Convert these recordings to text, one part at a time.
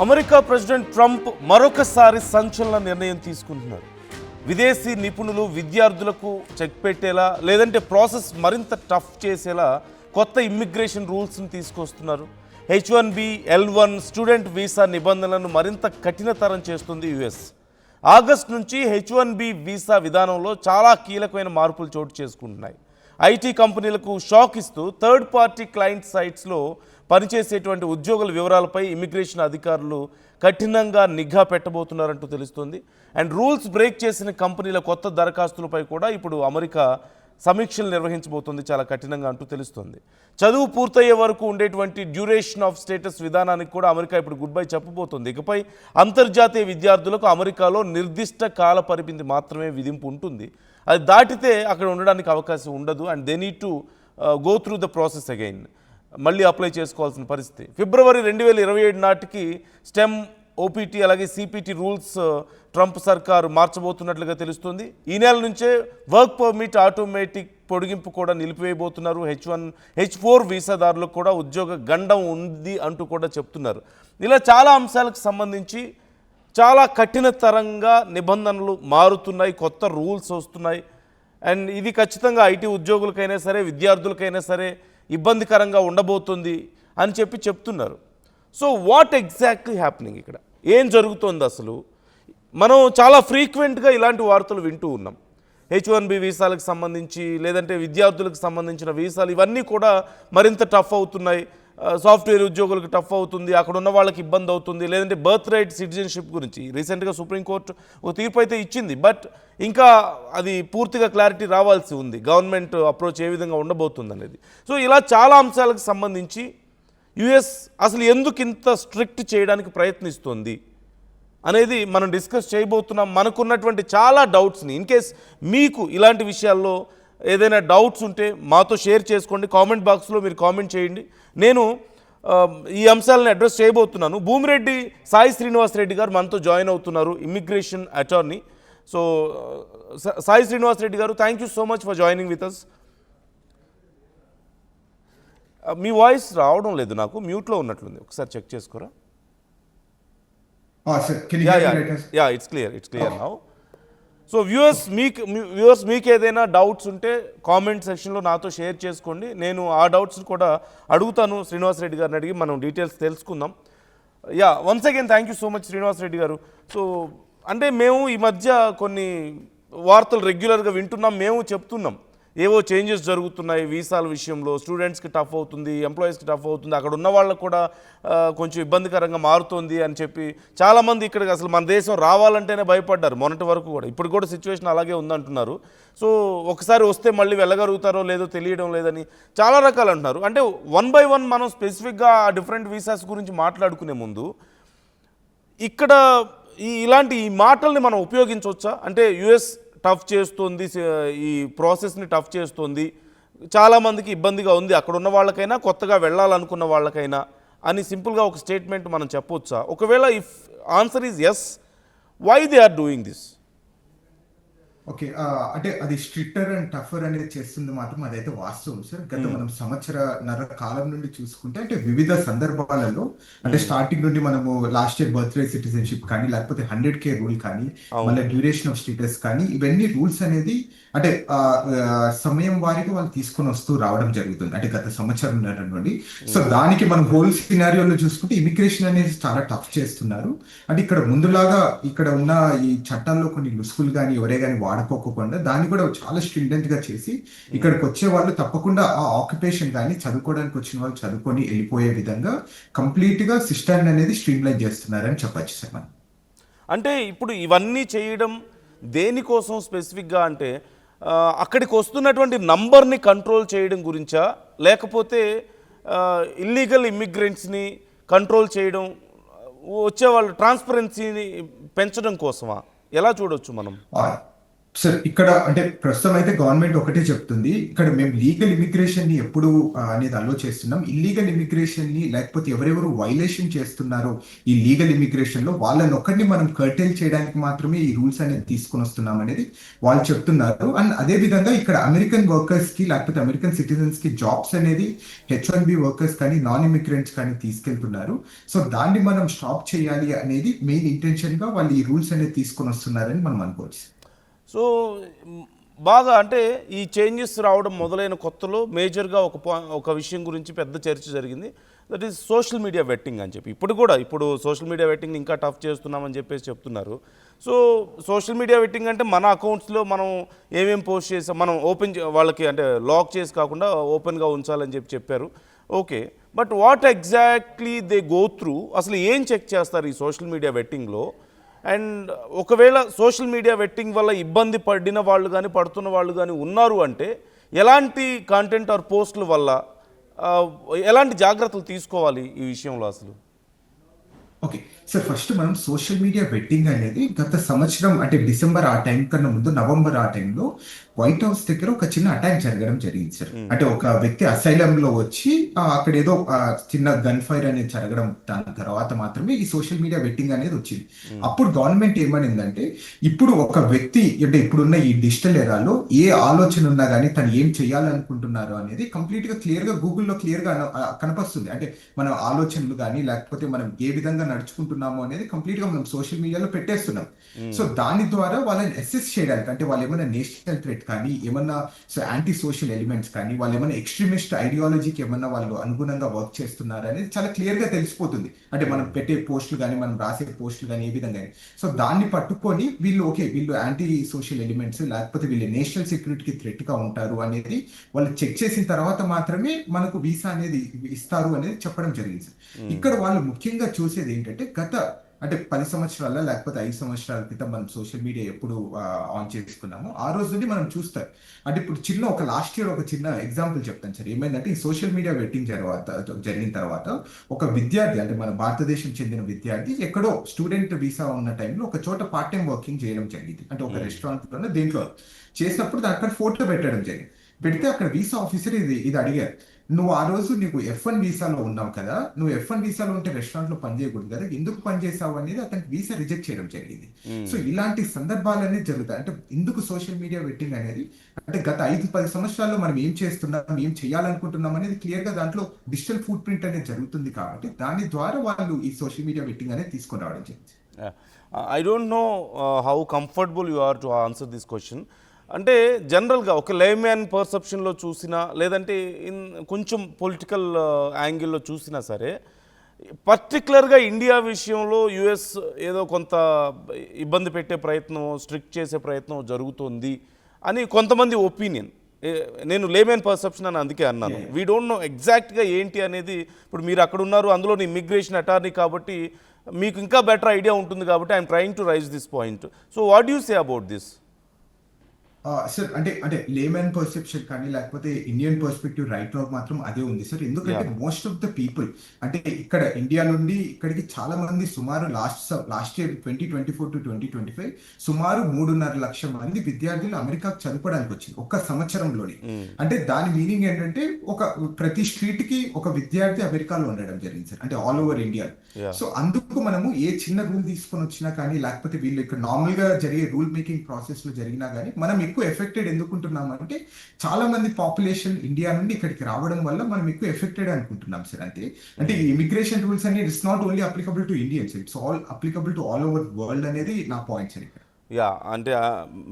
America president Trump మరొకసారి సంచలన నిర్ణయం తీసుకుంటున్నారు. విదేశీ నిపుణులు విద్యార్థులకు చెక్ పెట్టేలా లేదంటే ప్రాసెస్ మరింత టఫ్ చేసేలా కొత్త ఇమ్మిగ్రేషన్ రూల్స్ని తీసుకొస్తున్నారు. H1B, L1 స్టూడెంట్ వీసా నిబంధనలను మరింత కఠినతరం చేస్తుంది యుఎస్. ఆగస్టు నుంచి H1B వీసా విధానంలో చాలా కీలకమైన మార్పులు చోటు చేసుకుంటున్నాయి. ఐటీ కంపెనీలకు షాక్ ఇస్తూ థర్డ్ పార్టీ క్లయింట్ సైట్స్లో పనిచేసేటువంటి ఉద్యోగుల వివరాలపై ఇమిగ్రేషన్ అధికారులు కఠినంగా నిఘా పెట్టబోతున్నారంటూ తెలుస్తుంది. అండ్ రూల్స్ బ్రేక్ చేసిన కంపెనీల కొత్త దరఖాస్తులపై కూడా ఇప్పుడు అమెరికా సమీక్షలు నిర్వహించబోతుంది చాలా కఠినంగా అంటూ తెలుస్తుంది. చదువు పూర్తయ్యే వరకు ఉండేటువంటి డ్యూరేషన్ ఆఫ్ స్టేటస్ విధానానికి కూడా అమెరికా ఇప్పుడు గుడ్ బై చెప్పబోతుంది. ఇకపై అంతర్జాతీయ విద్యార్థులకు అమెరికాలో నిర్దిష్ట కాల పరిమితి మాత్రమే విధింపు ఉంటుంది. అది దాటితే అక్కడ ఉండడానికి అవకాశం ఉండదు. And they need to go through the process again, మళ్ళీ అప్లై చేసుకోవాల్సిన పరిస్థితి. ఫిబ్రవరి 2027 నాటికి స్టెమ్, ఓపీటీ అలాగే సిపిటి రూల్స్ ట్రంప్ సర్కారు మార్చబోతున్నట్లుగా తెలుస్తుంది. ఈ నెల నుంచే వర్క్ పర్మిట్ ఆటోమేటిక్ పొడిగింపు కూడా నిలిపివేయబోతున్నారు. H4 వీసాదారులకు కూడా ఉద్యోగ గండం ఉంది అంటూ కూడా చెప్తున్నారు. ఇలా చాలా అంశాలకు సంబంధించి చాలా కఠినతరంగా నిబంధనలు మారుతున్నాయి, కొత్త రూల్స్ వస్తున్నాయి. అండ్ ఇది ఖచ్చితంగా ఐటీ ఉద్యోగులకైనా సరే విద్యార్థులకైనా సరే ఇబ్బందికరంగా ఉండబోతుంది అని చెప్తున్నారు. సో వాట్ ఎగ్జాక్ట్లీ హ్యాపెనింగ్, ఇక్కడ ఏం జరుగుతోంది అసలు? మనం చాలా ఫ్రీక్వెంట్గా ఇలాంటి వార్తలు వింటూ ఉన్నాం. H1B వీసాలకు సంబంధించి లేదంటే విద్యార్థులకు సంబంధించిన వీసాలు ఇవన్నీ కూడా మరింత టఫ్ అవుతున్నాయి. సాఫ్ట్వేర్ ఉద్యోగులకు టఫ్ అవుతుంది, అక్కడ ఉన్న వాళ్ళకి ఇబ్బంది అవుతుంది. లేదంటే బర్త్ రైట్ సిటిజన్షిప్ గురించి రీసెంట్గా సుప్రీంకోర్టు ఒక తీర్పు అయితే ఇచ్చింది. బట్ ఇంకా అది పూర్తిగా క్లారిటీ రావాల్సి ఉంది, గవర్నమెంట్ అప్రోచ్ ఏ విధంగా ఉండబోతుంది అనేది. సో ఇలా చాలా అంశాలకు సంబంధించి యుఎస్ అసలు ఎందుకు ఇంత స్ట్రిక్ట్ చేయడానికి ప్రయత్నిస్తుంది అనేది మనం డిస్కస్ చేయబోతున్నాం. మనకున్నటువంటి చాలా డౌట్స్ని, ఇన్ కేస్ మీకు ఇలాంటి విషయాల్లో ఏదైనా డౌట్స్ ఉంటే మాతో షేర్ చేసుకోండి. కామెంట్ బాక్స్లో మీరు కామెంట్ చేయండి. నేను ఈ అంశాలను అడ్రస్ చేయబోతున్నాను. భూమిరెడ్డి సాయి శ్రీనివాస్ రెడ్డి గారు మనతో జాయిన్ అవుతున్నారు, immigration attorney. So Sai Srinivas Reddy garu, thank you so much for joining with us. మీ వాయిస్ రావడం లేదు, నాకు మ్యూట్లో ఉన్నట్లుంది, ఒకసారి చెక్ చేసుకోరా. It's clear now. So viewers మీకు ఏదైనా డౌట్స్ ఉంటే కామెంట్ సెక్షన్లో నాతో షేర్ చేసుకోండి. నేను ఆ డౌట్స్ని కూడా అడుగుతాను శ్రీనివాస్ రెడ్డి గారిని అడిగి మనం డీటెయిల్స్ తెలుసుకుందాం. Once again thank you so much Srinivas Reddy గారు. సో అంటే మేము ఈ మధ్య కొన్ని వార్తలు రెగ్యులర్గా వింటున్నాం, మేము చెప్తున్నాం ఏవో చేంజెస్ జరుగుతున్నాయి వీసాల విషయంలో, స్టూడెంట్స్కి టఫ్ అవుతుంది, ఎంప్లాయీస్కి టఫ్ అవుతుంది, అక్కడ ఉన్న వాళ్ళకు కూడా కొంచెం ఇబ్బందికరంగా మారుతోంది అని చెప్పి చాలామంది ఇక్కడికి అసలు మన దేశం రావాలంటేనే భయపడ్డారు మొన్నటి వరకు కూడా. ఇప్పుడు కూడా సిచ్యువేషన్ అలాగే ఉందంటున్నారు. సో ఒకసారి వస్తే మళ్ళీ వెళ్ళగలుగుతారో లేదో తెలియడం లేదని చాలా రకాలు అంటున్నారు. అంటే 1 by 1 మనం స్పెసిఫిక్గా ఆ డిఫరెంట్ వీసాస్ గురించి మాట్లాడుకునే ముందు ఇక్కడ ఇలాంటి ఈ మాటల్ని మనం ఉపయోగించవచ్చా? అంటే యుఎస్ టఫ్ చేస్తుంది, ఈ ప్రాసెస్ని టఫ్ చేస్తుంది, చాలామందికి ఇబ్బందిగా ఉంది అక్కడ ఉన్న వాళ్ళకైనా కొత్తగా వెళ్ళాలనుకున్న వాళ్ళకైనా అని సింపుల్గా ఒక స్టేట్మెంట్ మనం చెప్పొచ్చా? ఒకవేళ if answer is yes, why they are doing this? Okay, అంటే అది స్ట్రిక్టర్ అండ్ టఫర్ అనేది చేస్తుంది మాత్రం అదైతే వాస్తవం సార్. గత మనం సంవత్సరన్నర కాలం నుండి చూసుకుంటే అంటే వివిధ సందర్భాలలో అంటే స్టార్టింగ్ నుండి మనము last year birth right citizenship కానీ లేకపోతే 100K రూల్ కానీ మళ్ళీ డ్యూరేషన్ ఆఫ్ స్టేటస్ కానీ ఇవన్నీ రూల్స్ అనేది అంటే సమయం వారీగా వాళ్ళు తీసుకొని వస్తూ రావడం జరుగుతుంది అంటే గత సంవత్సరంన్నర నుండి. సో దానికి మనం హోల్ సినారియోలో చూసుకుంటే ఇమిగ్రేషన్ అనేది చాలా టఫ్ చేస్తున్నారు. అంటే ఇక్కడ ముందులాగా ఇక్కడ ఉన్న ఈ చట్టాల్లో కొన్ని లుసుకులు కానీ ఎవరే కానీ వాడుకోకుండా దాన్ని కూడా చాలా స్ట్రిక్టెంట్ గా చేసి ఇక్కడికి వచ్చే వాళ్ళు తప్పకుండా ఆ ఆక్యుపేషన్ కానీ చదువుకోవడానికి వచ్చిన వాళ్ళు చదువుకొని వెళ్ళిపోయే విధంగా కంప్లీట్ గా సిస్టమ్ అనేది స్ట్రీమ్లైన్ చేస్తున్నారని చెప్పచ్చు సార్ మనం. అంటే ఇప్పుడు ఇవన్నీ చేయడం దేనికోసం స్పెసిఫిక్గా అంటే అక్కడికి వస్తున్నటువంటి నంబర్ని కంట్రోల్ చేయడం గురించా, లేకపోతే ఇల్లీగల్ ఇమ్మిగ్రెంట్స్ని కంట్రోల్ చేయడం, వచ్చే వాళ్ళ ట్రాన్స్పరెన్సీని పెంచడం కోసమా? ఎలా చూడొచ్చు మనం? సార్ ఇక్కడ అంటే ప్రస్తుతం అయితే గవర్నమెంట్ ఒకటే చెప్తుంది. ఇక్కడ మేము లీగల్ ఇమిగ్రేషన్ ని ఎప్పుడు అనేది అలో చేస్తున్నాం. ఇల్లీగల్ ఇమిగ్రేషన్ ని లేకపోతే ఎవరెవరు వైలేషన్ చేస్తున్నారో ఈ లీగల్ ఇమిగ్రేషన్ లో వాళ్ళని ఒక్కడిని మనం కర్టైల్ చేయడానికి మాత్రమే ఈ రూల్స్ అనేది తీసుకొని వస్తున్నాం అనేది వాళ్ళు చెప్తున్నారు. అండ్ అదే విధంగా ఇక్కడ అమెరికన్ వర్కర్స్ కి లేకపోతే అమెరికన్ సిటిజన్స్ కి జాబ్స్ అనేది H1B వర్కర్స్ కానీ నాన్ ఇమిగ్రెంట్స్ కానీ తీసుకెళ్తున్నారు. సో దాన్ని మనం స్టాప్ చేయాలి అనేది మెయిన్ ఇంటెన్షన్ గా వాళ్ళు ఈ రూల్స్ అనేది తీసుకొని వస్తున్నారని మనం అనుకోవచ్చు. సో బాగా అంటే ఈ చేంజెస్ రావడం మొదలైన కొత్తలో మేజర్గా ఒక విషయం గురించి పెద్ద చర్చ జరిగింది. That is social media vetting అని చెప్పి. ఇప్పుడు సోషల్ మీడియా వెట్టింగ్ ఇంకా టఫ్ చేస్తున్నామని చెప్పేసి చెప్తున్నారు. సో సోషల్ మీడియా వెట్టింగ్ అంటే మన అకౌంట్స్లో మనం ఏమేమి పోస్ట్ చేసాం మనం వాళ్ళకి అంటే లాక్ చేసి కాకుండా ఓపెన్గా ఉంచాలని చెప్పారు. Okay, but what exactly they go through, అసలు ఏం చెక్ చేస్తారు ఈ సోషల్ మీడియా వెట్టింగ్లో? అండ్ ఒకవేళ సోషల్ మీడియా వెట్టింగ్ వల్ల ఇబ్బంది పడిన వాళ్ళు కానీ పడుతున్న వాళ్ళు కానీ ఉన్నారు అంటే ఎలాంటి కంటెంట్ ఆర్ పోస్టుల వల్ల ఎలాంటి జాగ్రత్తలు తీసుకోవాలి ఈ విషయంలో అసలు? ఓకే సార్, ఫస్ట్ మనం సోషల్ మీడియా వెట్టింగ్ అనేది గత సంవత్సరం అంటే డిసెంబర్ ఆ టైం కన్నా ముందు నవంబర్ ఆ టైంలో వైట్ హౌస్ దగ్గర ఒక చిన్న అటాక్ జరగడం జరిగింది సార్. అంటే ఒక వ్యక్తి అసైలం లో వచ్చి అక్కడ ఏదో చిన్న గన్ ఫైర్ అనేది జరగడం, దాని తర్వాత మాత్రమే ఈ సోషల్ మీడియా వెట్టింగ్ అనేది వచ్చింది. అప్పుడు గవర్నమెంట్ ఏమనిందంటే ఇప్పుడు ఒక వ్యక్తి అంటే ఇప్పుడున్న ఈ డిజిటల్ ఎరాలో ఏ ఆలోచన ఉన్నా కానీ తను ఏం చేయాలనుకుంటున్నారు అనేది కంప్లీట్ గా క్లియర్ గా గూగుల్లో క్లియర్ గా కనపస్తుంది. అంటే మన ఆలోచనలు కానీ లేకపోతే మనం ఏ విధంగా నడుచుకుంటున్నాము అనేది కంప్లీట్ గా మనం సోషల్ మీడియాలో పెట్టేస్తున్నాం. సో దాని ద్వారా వాళ్ళని అసెస్ చేయడానికి అంటే వాళ్ళు ఏమైనా నేషనల్ థ్రెట్ కానీ ఏమన్నా యాంటీ సోషల్ ఎలిమెంట్స్ కానీ వాళ్ళు ఏమైనా ఎక్స్ట్రీమిస్ట్ ఐడియాలజీకి ఏమన్నా వాళ్ళు అనుగుణంగా వర్క్ చేస్తున్నారు అనేది చాలా క్లియర్ గా తెలిసిపోతుంది. అంటే మనం పెట్టే పోస్టులు కానీ మనం రాసే పోస్టులు కానీ ఏ విధంగా. సో దాన్ని పట్టుకొని వీళ్ళు వీళ్ళు యాంటీ సోషల్ ఎలిమెంట్స్ లేకపోతే వీళ్ళు నేషనల్ సెక్యూరిటీకి థ్రెట్ గా ఉంటారు అనేది వాళ్ళు చెక్ చేసిన తర్వాత మాత్రమే మనకు వీసా అనేది ఇస్తారు అనేది చెప్పడం జరిగింది. ఇక్కడ వాళ్ళు ముఖ్యంగా చూసేది ఏంటంటే అంటే 10 సంవత్సరాల లేకపోతే 5 సంవత్సరాల క్రితం మనం సోషల్ మీడియా ఎప్పుడు ఆన్ చేసుకున్నామో ఆ రోజు నుండి మనం చూస్తారు. అంటే ఇప్పుడు ఒక లాస్ట్ ఇయర్ ఒక చిన్న ఎగ్జాంపుల్ చెప్తాను సార్. ఏమైందంటే ఈ సోషల్ మీడియా వెట్టింగ్ జరిగిన తర్వాత ఒక విద్యార్థి అంటే మన భారతదేశం చెందిన విద్యార్థి ఎక్కడో స్టూడెంట్ వీసా ఉన్న టైంలో ఒక చోట పార్ట్ టైం వర్కింగ్ చేయడం జరిగింది. అంటే ఒక రెస్టారెంట్ లోనే దేంట్లో చేసినప్పుడు అక్కడ ఫోటో పెట్టడం జరిగింది. పెడితే అక్కడ వీసా ఆఫీసర్ ఇది అడిగారు, నువ్వు ఆ రోజు నీకు F1 వీసాలో ఉన్నావు కదా, నువ్వు F1 వీసాలో ఉంటే రెస్టారెంట్ లో పనిచేయకూడదు కదా, ఎందుకు పనిచేసావు అనేది అతనికి వీసా రిజెక్ట్ చేయడం జరిగింది. సో ఇలాంటి సందర్భాలు అనేది జరుగుతాయి. అంటే ఎందుకు సోషల్ మీడియా వెట్టింగ్ అనేది అంటే గత 5-10 సంవత్సరాల్లో మనం ఏం చేస్తున్నాం ఏం చేయాలనుకుంటున్నాం అనేది క్లియర్ గా దాంట్లో డిజిటల్ ఫుట్ ప్రింట్ అనేది జరుగుతుంది. కాబట్టి దాని ద్వారా వాళ్ళు ఈ సోషల్ మీడియా వెట్టింగ్ అనేది తీసుకొని రావడం జరిగింది. I don't know how comfortable you are to answer this question. అంటే జనరల్గా ఒక లేమ్యాన్ పర్సెప్షన్లో చూసినా లేదంటే కొంచెం పొలిటికల్ యాంగిల్లో చూసినా సరే పర్టికులర్గా ఇండియా విషయంలో యుఎస్ ఏదో కొంత ఇబ్బంది పెట్టే ప్రయత్నం స్ట్రిక్ట్ చేసే ప్రయత్నం జరుగుతుంది అని కొంతమంది ఒపీనియన్. నేను లేమ్యాన్ పర్సెప్షన్ అని అందుకే అన్నాను. వీ డోంట్ నో ఎగ్జాక్ట్గా ఏంటి అనేది. ఇప్పుడు మీరు అక్కడ ఉన్నారు, అందులో ఇమ్మిగ్రేషన్ అటార్నీ కాబట్టి మీకు ఇంకా బెటర్ ఐడియా ఉంటుంది కాబట్టి I'm trying to rise this point. So what you say about this? Sir అంటే లేమన్ పర్సెప్షన్ కానీ లేకపోతే ఇండియన్ పర్స్పెక్టివ్ రైట్ నౌ మాత్రం అదే ఉంది సార్. ఎందుకంటే మోస్ట్ ఆఫ్ ద పీపుల్ అంటే ఇక్కడ ఇండియా నుండి ఇక్కడికి చాలా మంది సుమారు లాస్ట్ ఇయర్ 2024 to 2025 సుమారు 3.5 లక్షల మంది విద్యార్థులు అమెరికాకు చదువుకోవడానికి వచ్చింది ఒక్క సంవత్సరంలోనే. అంటే దాని మీనింగ్ ఏంటంటే ప్రతి స్ట్రీట్ కి ఒక విద్యార్థి అమెరికాలో ఉండడం జరిగింది సార్, అంటే ఆల్ ఓవర్ ఇండియా. సో అందుకు మనము ఏ చిన్న రూల్ తీసుకొని వచ్చినా కానీ లేకపోతే వీళ్ళు ఇక్కడ నార్మల్ గా జరిగే రూల్ మేకింగ్ ప్రాసెస్ లో జరిగినా కానీ మనం ఎక్కువ ఎఫెక్టెడ్ ఎందుకుంటున్నాం అంటే చాలా మంది పాపులేషన్ ఇండియా నుండి ఇక్కడికి రావడం వల్ల మనం ఎక్కువ ఎఫెక్టెడ్ అనుకుంటున్నాం సార్. అంటే ఈ ఇమిగ్రేషన్ రూల్స్ అనేది it's not only applicable to Indians, it's all applicable to all over world అనేది నా పాయింట్ సార్ ఇక్కడ. అంటే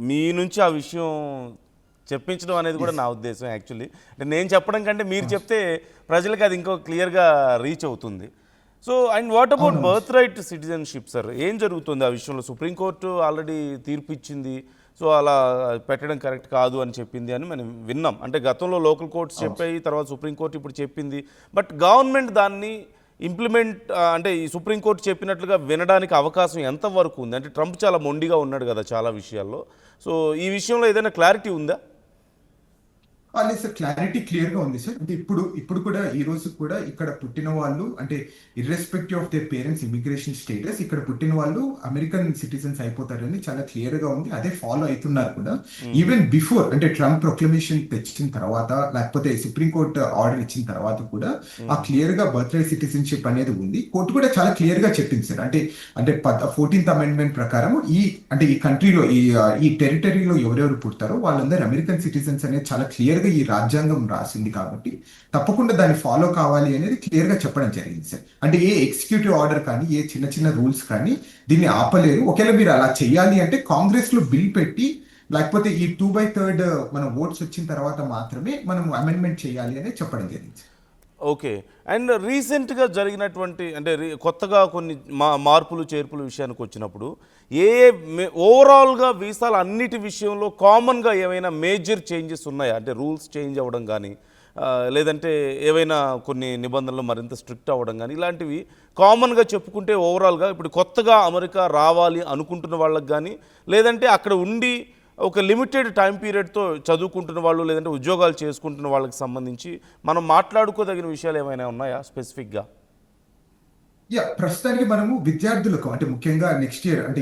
మీ నుంచి ఆ విషయం చెప్పించడం అనేది కూడా నా ఉద్దేశం. యాక్చువల్లీ అంటే నేను చెప్పడం కంటే మీరు చెప్తే ప్రజలకు అది ఇంకో క్లియర్గా రీచ్ అవుతుంది. So and what about birth right citizenship sir, ఏం జరుగుతుంది ఆ విషయంలో? సుప్రీంకోర్టు ఆల్రెడీ తీర్పు ఇచ్చింది, సో అలా పెట్టడం కరెక్ట్ కాదు అని చెప్పింది అని మనం విన్నాం. అంటే గతంలో లోకల్ కోర్ట్స్ చెప్పాయి, తర్వాత సుప్రీంకోర్టు ఇప్పుడు చెప్పింది. బట్ గవర్నమెంట్ దాన్ని ఇంప్లిమెంట్ అంటే ఈ సుప్రీంకోర్టు చెప్పినట్లుగా వినడానికి అవకాశం ఎంతవరకు ఉంది? అంటే ట్రంప్ చాలా మొండిగా ఉన్నాడు కదా చాలా విషయాల్లో. సో ఈ విషయంలో ఏదైనా క్లారిటీ ఉందా? లేదు సార్, క్లారిటీ క్లియర్ గా ఉంది సార్. అంటే ఇప్పుడు కూడా ఈ రోజు కూడా ఇక్కడ పుట్టిన వాళ్ళు అంటే irrespective of their parents immigration status ఇక్కడ పుట్టిన వాళ్ళు అమెరికన్ సిటిజన్స్ అయిపోతారని చాలా క్లియర్ గా ఉంది. అదే ఫాలో అవుతున్నారు కూడా. ఈవెన్ బిఫోర్ అంటే ట్రంప్ ప్రొక్లమేషన్ తెచ్చిన తర్వాత లేకపోతే సుప్రీంకోర్టు ఆర్డర్ ఇచ్చిన తర్వాత కూడా ఆ క్లియర్ గా బర్త్ రైట్ సిటిజన్షిప్ అనేది ఉంది. కోర్టు కూడా చాలా క్లియర్ గా చెప్పింది సార్. అంటే 14th అమెండ్మెంట్ ప్రకారం ఈ కంట్రీలో ఈ టెరిటరీలో ఎవరెవరు పుడతారో వాళ్ళందరూ అమెరికన్ సిటిజన్స్ అనేది చాలా క్లియర్ గా ఈ రాజ్యాంగం రాసింది కాబట్టి తప్పకుండా దాన్ని ఫాలో కావాలి అనేది క్లియర్ గా చెప్పడం జరిగింది సార్. అంటే ఏ ఎగ్జిక్యూటివ్ ఆర్డర్ కానీ ఏ చిన్న చిన్న రూల్స్ కానీ దీన్ని ఆపలేరు. ఒకవేళ మీరు అలా చేయాలి అంటే కాంగ్రెస్ లో బిల్ పెట్టి లేకపోతే ఈ 2/3 మన ఓట్స్ వచ్చిన తర్వాత మాత్రమే మనం అమెండ్మెంట్ చేయాలి అని చెప్పడం జరిగింది సార్. ఓకే. అండ్ రీసెంట్గా జరిగినటువంటి అంటే కొత్తగా కొన్ని మార్పులు చేర్పుల విషయానికి వచ్చినప్పుడు ఓవరాల్గా వీసాలు అన్నిటి విషయంలో కామన్గా ఏమైనా మేజర్ చేంజెస్ ఉన్నాయా? అంటే రూల్స్ చేంజ్ అవ్వడం కానీ లేదంటే ఏవైనా కొన్ని నిబంధనలు మరింత స్ట్రిక్ట్ అవ్వడం కానీ ఇలాంటివి కామన్గా చెప్పుకుంటే ఓవరాల్గా ఇప్పుడు కొత్తగా అమెరికా రావాలి అనుకుంటున్న వాళ్ళకి కానీ లేదంటే అక్కడ ఉండి ఒక లిమిటెడ్ టైం పీరియడ్తో చదువుకుంటున్న వాళ్ళు లేదంటే ఉద్యోగాలు చేసుకుంటున్న వాళ్ళకి సంబంధించి మనం మాట్లాడుకోదగిన విషయాలు ఏమైనా ఉన్నాయా స్పెసిఫిక్గా? ప్రస్తుతానికి మనము విద్యార్థులకు అంటే ముఖ్యంగా నెక్స్ట్ ఇయర్ అంటే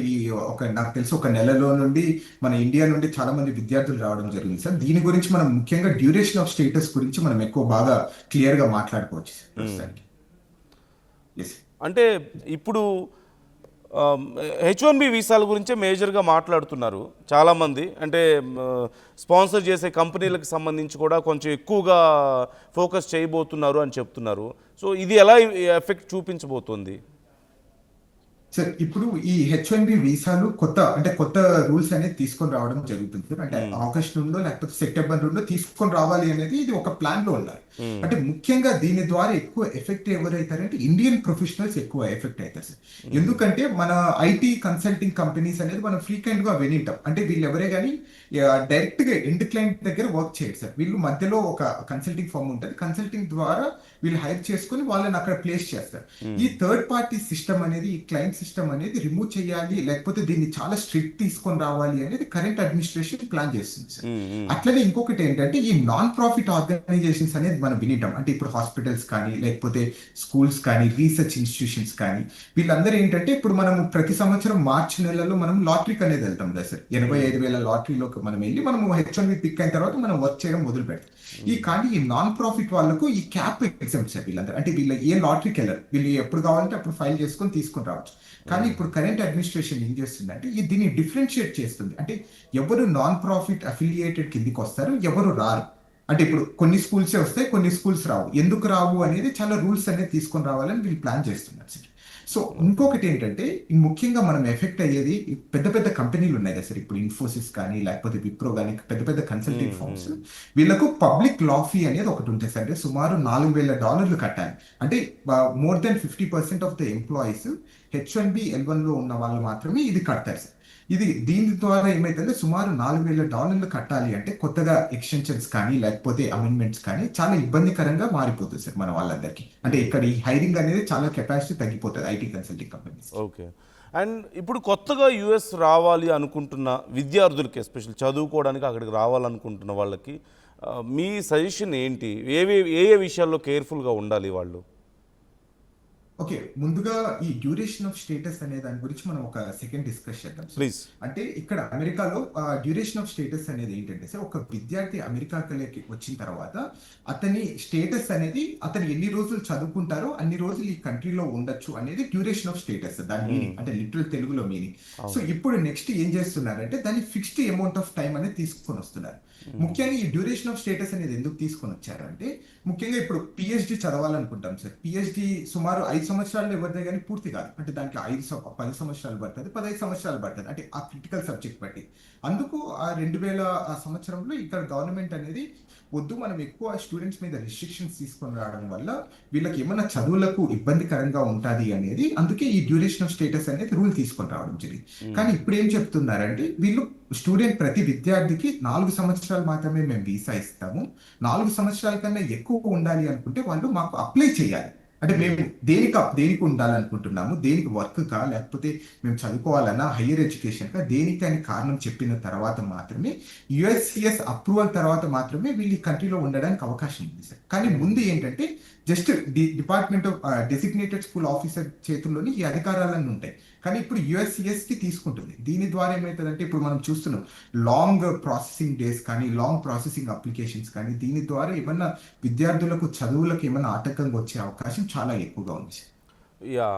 నాకు తెలిసి ఒక నెలలో నుండి మన ఇండియా నుండి చాలా మంది విద్యార్థులు రావడం జరిగింది సార్. దీని గురించి మనం ముఖ్యంగా డ్యూరేషన్ ఆఫ్ స్టేటస్ గురించి మనం ఎక్కువ బాగా క్లియర్ గా మాట్లాడుకోవచ్చు సార్ ప్రస్తుతానికి. అంటే ఇప్పుడు H1B వీసాల గురించే మేజర్గా మాట్లాడుతున్నారు చాలామంది. అంటే స్పాన్సర్ చేసే కంపెనీలకు సంబంధించి కూడా కొంచెం ఎక్కువగా ఫోకస్ చేయబోతున్నారు అని చెప్తున్నారు. సో ఇది ఎలా ఎఫెక్ట్ చూపించబోతోంది? సార్ ఇప్పుడు ఈ H1B వీసాలు కొత్త రూల్స్ అనేది తీసుకొని రావడం జరుగుతుంది సార్. అంటే ఆగస్ట్ నుండో లేకపోతే సెప్టెంబర్ నుండో తీసుకొని రావాలి అనేది ఇది ఒక ప్లాన్ లో ఉండాలి. అంటే ముఖ్యంగా దీని ద్వారా ఎక్కువ ఎఫెక్ట్ ఎవరైతారంటే ఇండియన్ ప్రొఫెషనల్స్ ఎక్కువ ఎఫెక్ట్ అవుతారు సార్. ఎందుకంటే మన ఐటీ కన్సల్టింగ్ కంపెనీస్ అనేది మనం ఫ్రీక్వెంట్ గా వినింటాం. అంటే వీళ్ళు ఎవరే కానీ డైరెక్ట్ గా ఎండ్ క్లయింట్ దగ్గర వర్క్ చేయరు సార్. వీళ్ళు మధ్యలో ఒక కన్సల్టింగ్ ఫర్మ్ ఉంటుంది. కన్సల్టింగ్ ద్వారా వీళ్ళు హైర్ చేసుకుని వాళ్ళని అక్కడ ప్లేస్ చేస్తారు. ఈ థర్డ్ పార్టీ సిస్టమ్ అనేది ఈ క్లయింట్ సిస్టమ్ అనేది రిమూవ్ చేయాలి లేకపోతే దీన్ని చాలా స్ట్రిక్ట్ తీసుకొని రావాలి అనేది కరెంట్ అడ్మినిస్ట్రేషన్ ప్లాన్ చేస్తుంది సార్. అట్లనే ఇంకొకటి ఏంటంటే ఈ నాన్ ప్రాఫిట్ ఆర్గనైజేషన్స్ అనేది మనం వినిటాం. అంటే ఇప్పుడు హాస్పిటల్స్ కానీ లేకపోతే స్కూల్స్ కానీ రీసెర్చ్ ఇన్స్టిట్యూషన్స్ కానీ వీళ్ళందరూ ఏంటంటే ఇప్పుడు మనం ప్రతి సంవత్సరం మార్చి నెలలో మనం లాటరీకి అనేది వెళ్తాం కదా సార్. 85,000 లాటరీలోకి మనం వెళ్ళి మనము H1B పిక్ అయిన తర్వాత మనం వర్క్ చేయడం మొదలు పెడతాం. కానీ ఈ నాన్ ప్రాఫిట్ వాళ్ళకు ఈ క్యాప్ ఎగ్జామ్ సార్. వీళ్ళందరూ అంటే వీళ్ళు ఏ లాటరీకి వెళ్ళరు. వీళ్ళు ఎప్పుడు కావాలంటే అప్పుడు ఫైల్ చేసుకొని తీసుకొని రావచ్చు. కానీ ఇప్పుడు కరెంట్ అడ్మినిస్ట్రేషన్ ఏం చేస్తుందంటే దీన్ని డిఫరెన్షియేట్ చేస్తుంది. అంటే ఎవరు నాన్ ప్రాఫిట్ అఫిలియేటెడ్ కిందికి వస్తారు, ఎవరు రారు. అంటే ఇప్పుడు కొన్ని స్కూల్సే వస్తాయి, కొన్ని స్కూల్స్ రావు. ఎందుకు రావు అనేది చాలా రూల్స్ అనేది తీసుకొని రావాలని వీళ్ళు ప్లాన్ చేస్తున్నారు సార్. సో ఇంకొకటి ఏంటంటే ముఖ్యంగా మనం ఎఫెక్ట్ అయ్యేది పెద్ద పెద్ద కంపెనీలు ఉన్నాయి కదా సార్. ఇప్పుడు ఇన్ఫోసిస్ కానీ లేకపోతే విప్రో కానీ పెద్ద పెద్ద కన్సల్టింగ్ ఫర్మ్స్ వీళ్ళకు పబ్లిక్ లా ఫీ అనేది ఒకటి ఉంటుంది సార్. అంటే సుమారు $4,000 కట్టాలి. అంటే more than 50% of the employees H1B L1 లో ఉన్న వాళ్ళు మాత్రమే ఇది కడతారు సార్. దీని ద్వారా ఏమైతుందంటే సుమారు $4,000 కట్టాలి అంటే కొత్తగా ఎక్స్టెన్షన్స్ కానీ లేకపోతే అమెండ్మెంట్స్ కానీ చాలా ఇబ్బందికరంగా మారిపోతుంది సార్ మన వాళ్ళందరికీ. అంటే ఇక్కడ ఈ హైరింగ్ అనేది చాలా కెపాసిటీ తగ్గిపోతుంది IT consulting companies. Okay. And ఇప్పుడు కొత్తగా US రావాలి అనుకుంటున్న విద్యార్థులకి ఎస్పెషల్ చదువుకోవడానికి అక్కడికి రావాలనుకుంటున్న వాళ్ళకి మీ సజెషన్ ఏంటి? ఏ విషయాల్లో కేర్ఫుల్గా ఉండాలి వాళ్ళు? ఓకే, ముందుగా ఈ డ్యూరేషన్ ఆఫ్ స్టేటస్ అనే దాని గురించి మనం ఒక సెకండ్ డిస్కస్ చేద్దాం ప్లీజ్. అంటే ఇక్కడ అమెరికాలో డ్యూరేషన్ ఆఫ్ స్టేటస్ అనేది ఏంటంటే సార్, ఒక విద్యార్థి అమెరికాకి వచ్చిన తర్వాత అతని స్టేటస్ అనేది అతను ఎన్ని రోజులు చదువుకుంటారో అన్ని రోజులు ఈ కంట్రీలో ఉండొచ్చు అనేది డ్యూరేషన్ ఆఫ్ స్టేటస్. దాని మీనింగ్ అంటే లిటరల్ తెలుగులో మీనింగ్. సో ఇప్పుడు నెక్స్ట్ ఏం చేస్తున్నారంటే దాన్ని ఫిక్స్డ్ అమౌంట్ ఆఫ్ టైం అనేది తీసుకొని వస్తున్నారు. ముఖ్యంగా ఈ డ్యూరేషన్ ఆఫ్ స్టేటస్ అనేది ఎందుకు తీసుకొని వచ్చారంటే ముఖ్యంగా ఇప్పుడు పిహెచ్డి చదవాలనుకుంటాం సార్. పిహెచ్డి సుమారు 5 సంవత్సరాలు ఎవరిదే కానీ పూర్తి కాదు. అంటే దాంట్లో 10 సంవత్సరాలు పడుతుంది, 15 సంవత్సరాలు పడుతుంది. అంటే ఆ క్రిటికల్ సబ్జెక్ట్ బట్టి. అందుకు ఆ 2000 సంవత్సరంలో ఇక్కడ గవర్నమెంట్ అనేది వద్దు, మనం ఎక్కువ స్టూడెంట్స్ మీద రిస్ట్రిక్షన్స్ తీసుకొని రావడం వల్ల వీళ్ళకి ఏమైనా చదువులకు ఇబ్బందికరంగా ఉంటుంది అనేది అందుకే ఈ డ్యూరేషన్ ఆఫ్ స్టేటస్ అనేది రూల్ తీసుకొని రావడం జరిగింది. కానీ ఇప్పుడు ఏం చెప్తున్నారంటే వీళ్ళు ప్రతి విద్యార్థికి 4 సంవత్సరాలు మాత్రమే మేము వీసా ఇస్తాము, 4 సంవత్సరాల కన్నా ఎక్కువ ఉండాలి అనుకుంటే వాళ్ళు మాకు అప్లై చేయాలి. అంటే మేము దేనికి ఉండాలనుకుంటున్నాము, దేనికి వర్క్ కా, లేకపోతే మేము చదువుకోవాలన్నా హయ్యర్ ఎడ్యుకేషన్ కా, దేనికి అని కారణం చెప్పిన తర్వాత మాత్రమే యుఎస్సిఎస్ అప్రూవల్ తర్వాత మాత్రమే వీళ్ళు ఈ కంట్రీలో ఉండడానికి అవకాశం ఉంది సార్. కానీ ముందు ఏంటంటే just department of designated school officer చేతుల్లోని ఈ అధికారాలన్నీ ఉంటాయి. కానీ ఇప్పుడు యుఎస్సిఎస్ కి తీసుకుంటుంది. దీని ద్వారా ఏమవుతుందంటే ఇప్పుడు మనం చూస్తున్నాం లాంగ్ ప్రాసెసింగ్ డేస్ కానీ, లాంగ్ ప్రాసెసింగ్ అప్లికేషన్స్ కానీ, దీని ద్వారా ఏమన్నా విద్యార్థులకు చదువులకు ఏమన్నా ఆటంకంగా వచ్చే అవకాశం చాలా ఎక్కువగా ఉంది సార్. యా,